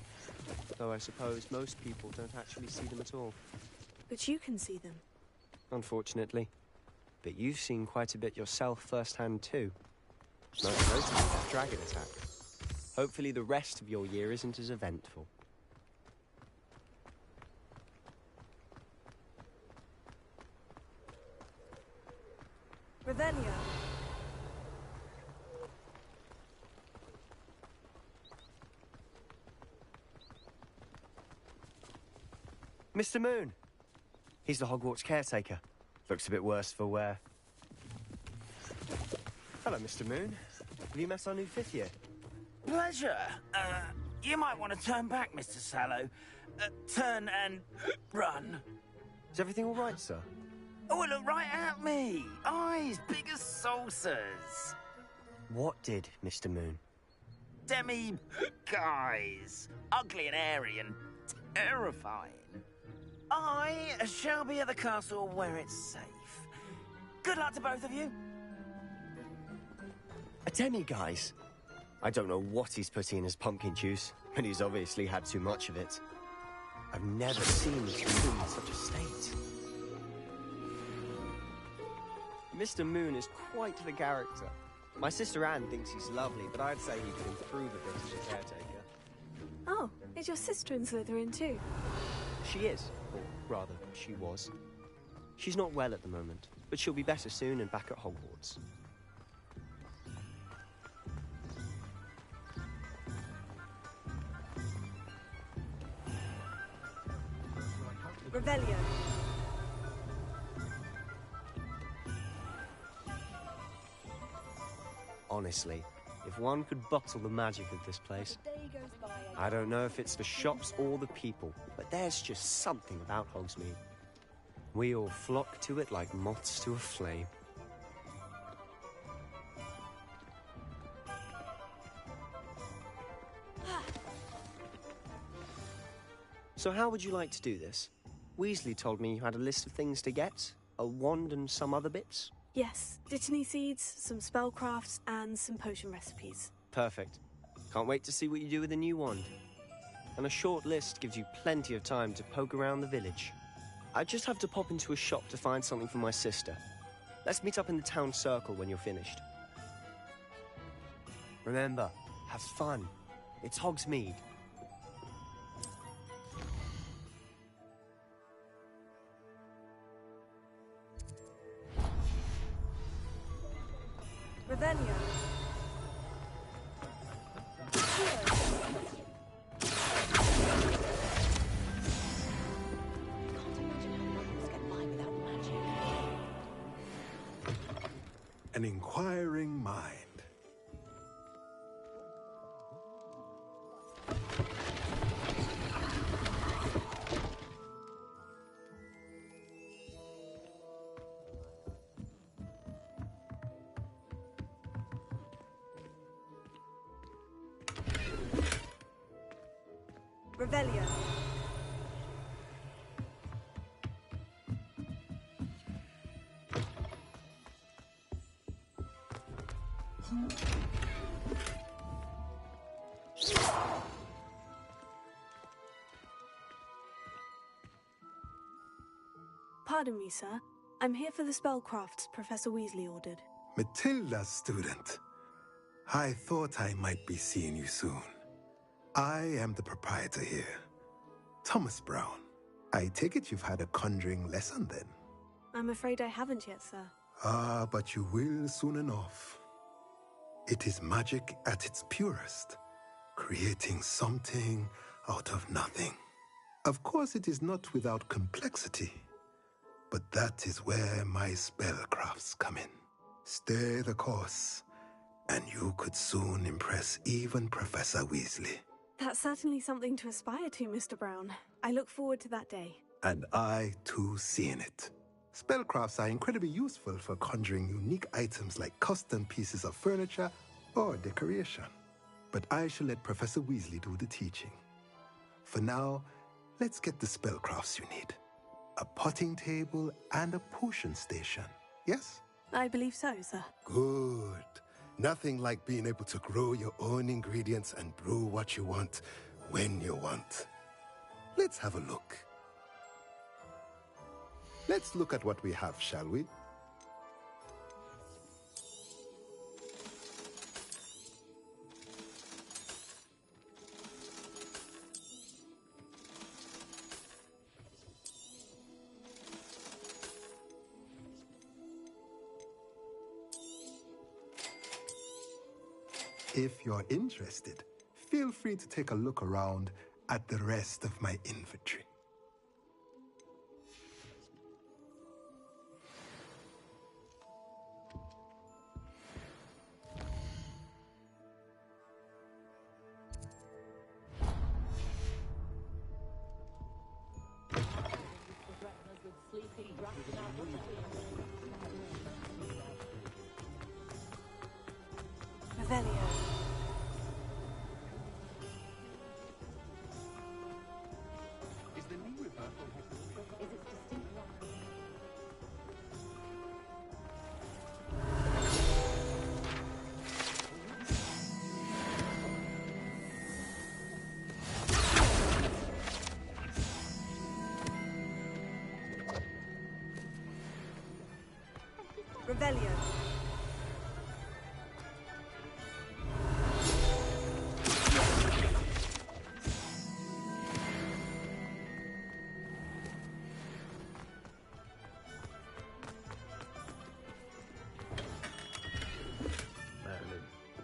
though I suppose most people don't actually see them at all. But you can see them. Unfortunately. But you've seen quite a bit yourself firsthand too. Most notably that dragon attack. Hopefully the rest of your year isn't as eventful. Revelio. Mr. Moon! He's the Hogwarts caretaker. Looks a bit worse for wear. Hello, Mr. Moon. Have you met our new 5th year? Pleasure. You might want to turn back, Mr. Sallow. Turn and run. Is everything all right, sir? Oh, look right at me. Eyes big as saucers. What did, Mr. Moon? Guys. Ugly and airy and terrifying. I shall be at the castle where it's safe. Good luck to both of you. A demi-guise? I don't know what he's putting in his pumpkin juice, but he's obviously had too much of it. I've never seen Mr. Moon in such a state. Mr. Moon is quite the character. My sister Anne thinks he's lovely, but I'd say he could improve a bit as a caretaker. Oh, is your sister in Slytherin too? She is, or rather, she was. She's not well at the moment, but she'll be better soon and back at Hogwarts. Revelio. Honestly, if one could bottle the magic of this place. I don't know if it's the shops or the people, but there's just something about Hogsmeade. We all flock to it like moths to a flame. So how would you like to do this? Weasley told me you had a list of things to get, a wand and some other bits. Yes, Dittany seeds, some spellcrafts, and some potion recipes. Perfect. Can't wait to see what you do with the new wand. And a short list gives you plenty of time to poke around the village. I just have to pop into a shop to find something for my sister. Let's meet up in the town circle when you're finished. Remember, have fun. It's Hogsmeade. Revelio. An inquiring mind. Revelio. Pardon me, sir. I'm here for the spellcrafts Professor Weasley ordered. Matilda, student. I thought I might be seeing you soon. I am the proprietor here, Thomas Brown. I take it you've had a conjuring lesson then? I'm afraid I haven't yet, sir. Ah, but you will soon enough. It is magic at its purest, creating something out of nothing. Of course, it is not without complexity, but that is where my spellcrafts come in. Stay the course, and you could soon impress even Professor Weasley. That's certainly something to aspire to, Mr. Brown. I look forward to that day. And I, too, seeing it. Spellcrafts are incredibly useful for conjuring unique items like custom pieces of furniture or decoration. But I shall let Professor Weasley do the teaching. For now, let's get the spellcrafts you need. A potting table and a potion station, yes? I believe so, sir. Good. Nothing like being able to grow your own ingredients and brew what you want when you want. Let's have a look. Let's look at what we have, shall we? If you're interested, feel free to take a look around at the rest of my inventory. Revelio. Is the knee reversal Is it distinct? Revelio.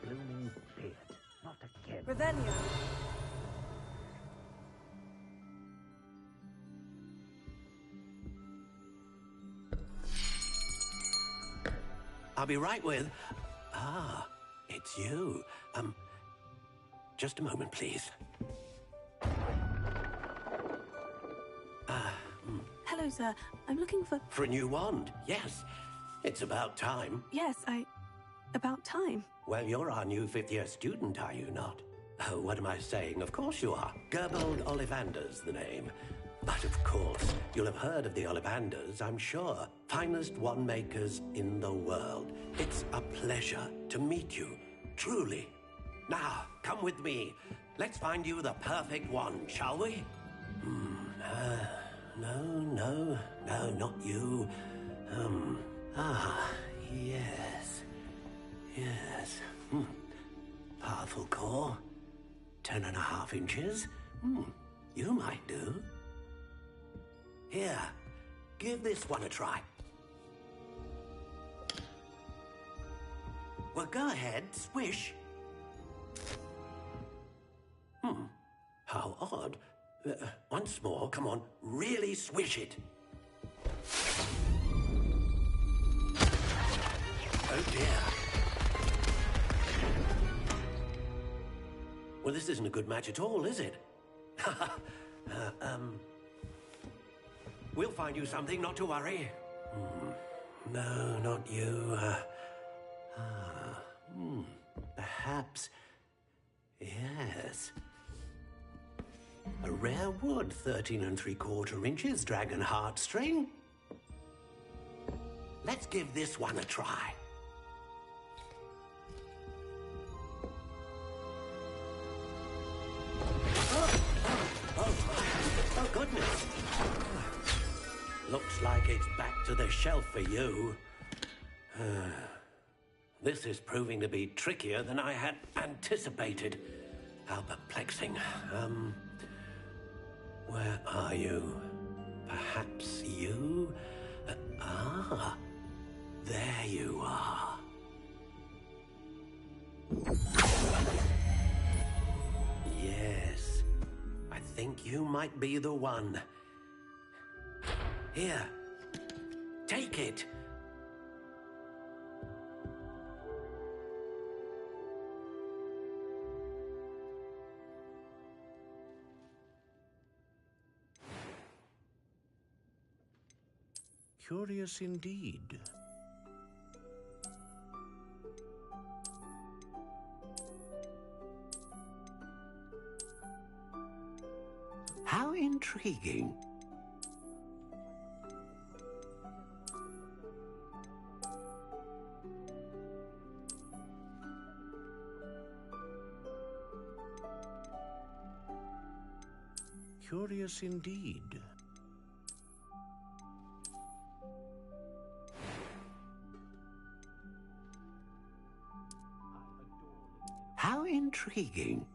Blooming beard. Not again. Revelio. I'll be right with... Ah, it's you. Just a moment, please. Hello, sir. I'm looking for... For a new wand, yes. It's about time. Yes, about time. Well, you're our new fifth-year student, are you not? Oh, what am I saying? Of course you are. Gerbold Ollivander's the name. But of course, you'll have heard of the Ollivanders, I'm sure. Finest wand makers in the world. It's a pleasure to meet you, truly. Now, come with me. Let's find you the perfect wand, shall we? No, not you. Yes. Powerful core. 10.5 inches. You might do. Here, give this one a try. Well, go ahead, swish. How odd. Once more, come on, really swish it. Oh dear. Well, this isn't a good match at all, is it? We'll find you something, not to worry. No, not you. Perhaps... Yes. A rare wood, 13 3/4 inches, dragon heartstring. Let's give this one a try. Oh, goodness. Looks like it's back to the shelf for you. This is proving to be trickier than I had anticipated. How perplexing. Where are you? Perhaps you? There you are. Yes, I think you might be the one. Here, take it. Curious indeed. How intriguing. Curious indeed. How intriguing.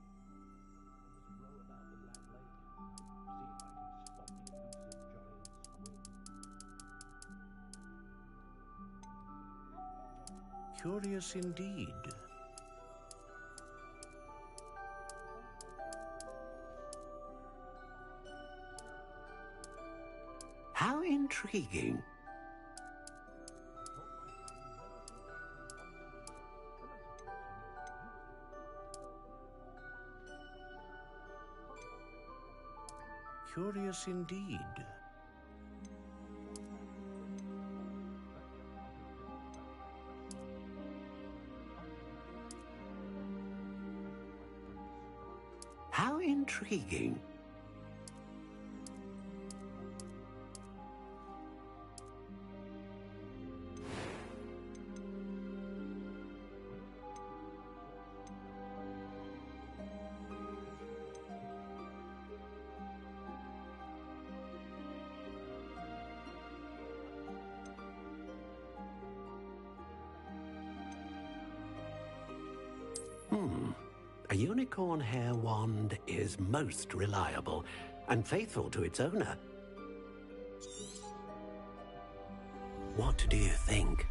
Curious indeed. How intriguing. Curious indeed. How intriguing. A unicorn hair wand is most reliable and faithful to its owner. What do you think?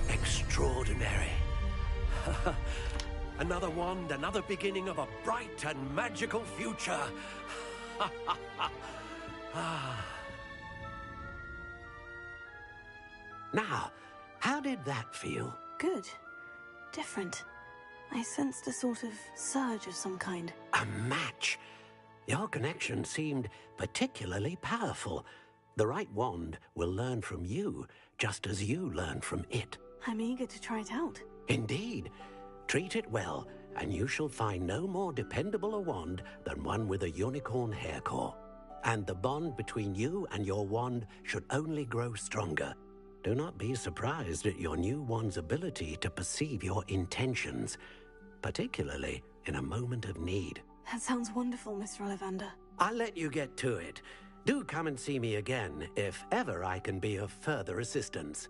Extraordinary. Another wand. wand, another beginning of a bright and magical future. Now, how did that feel? Good. Different. I sensed a sort of surge of some kind. A match. Your connection seemed particularly powerful. The right wand will learn from you, just as you learn from it. I'm eager to try it out. Indeed. Treat it well, and you shall find no more dependable a wand than one with a unicorn hair core. And the bond between you and your wand should only grow stronger. Do not be surprised at your new wand's ability to perceive your intentions, particularly in a moment of need. That sounds wonderful, Mr. Ollivander. I'll let you get to it. Do come and see me again if ever I can be of further assistance.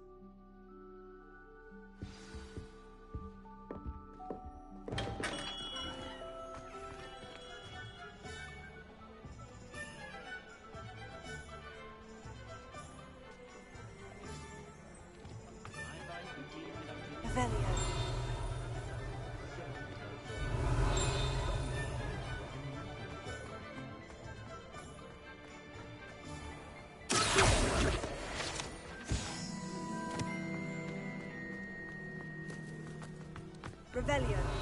Revelio. Revelio.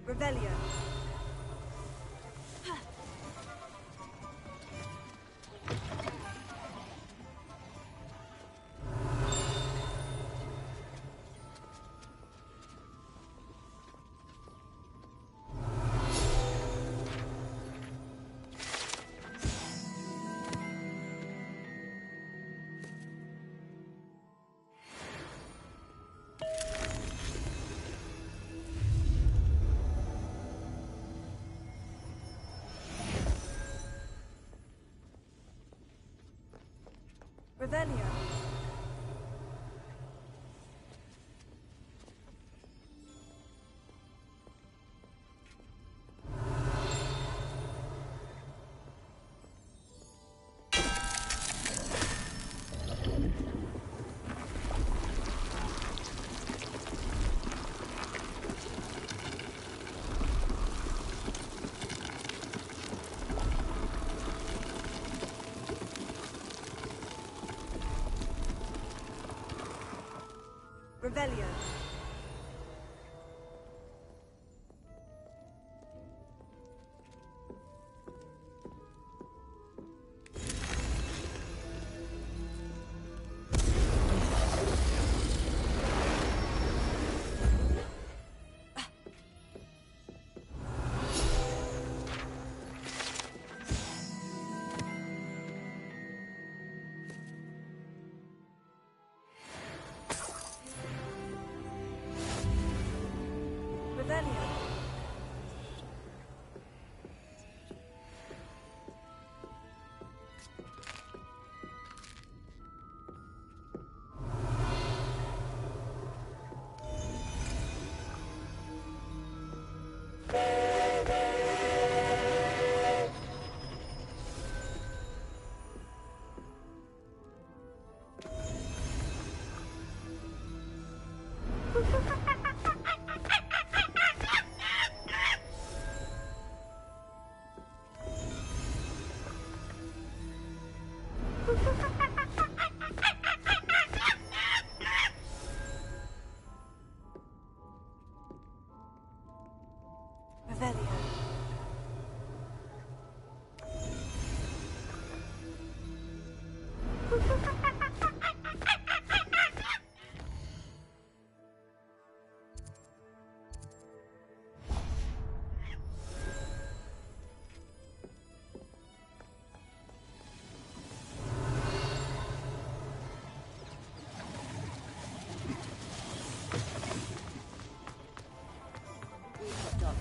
Revelio. Revelio. Revelio.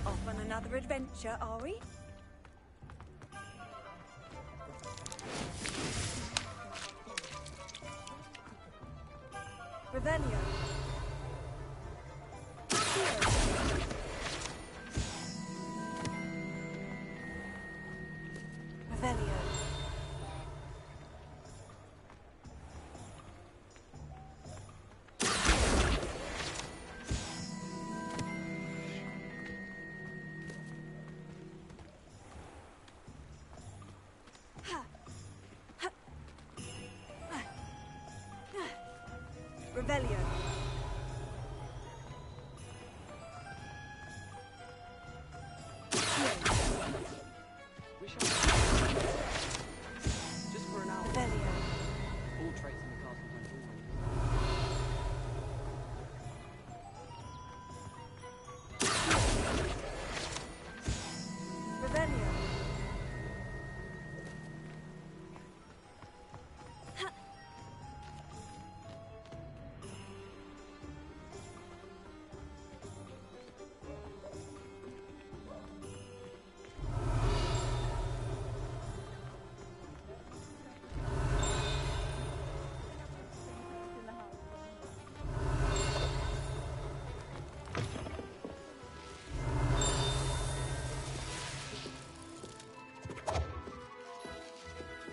Off on another adventure, are we? Revelio. Revelio. Revelio. Just for an hour. Revelio. All traits in the castle went Revelio.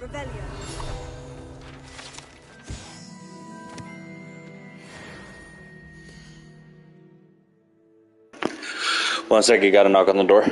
Revelio. One sec, you got a knock on the door.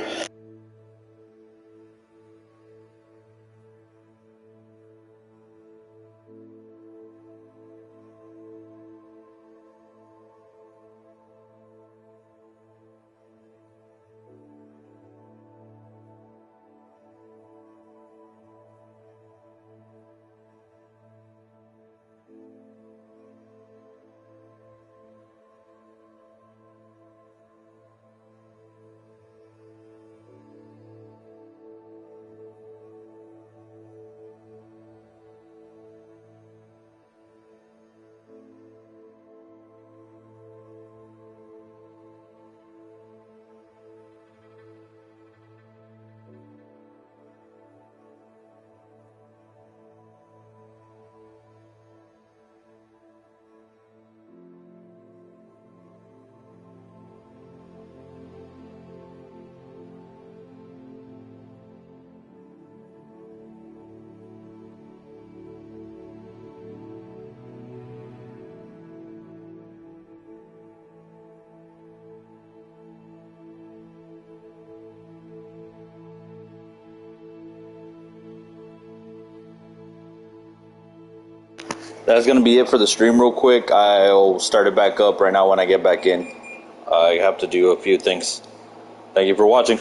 That's going to be it for the stream real quick. I'll start it back up right now when I get back in. I have to do a few things. Thank you for watching.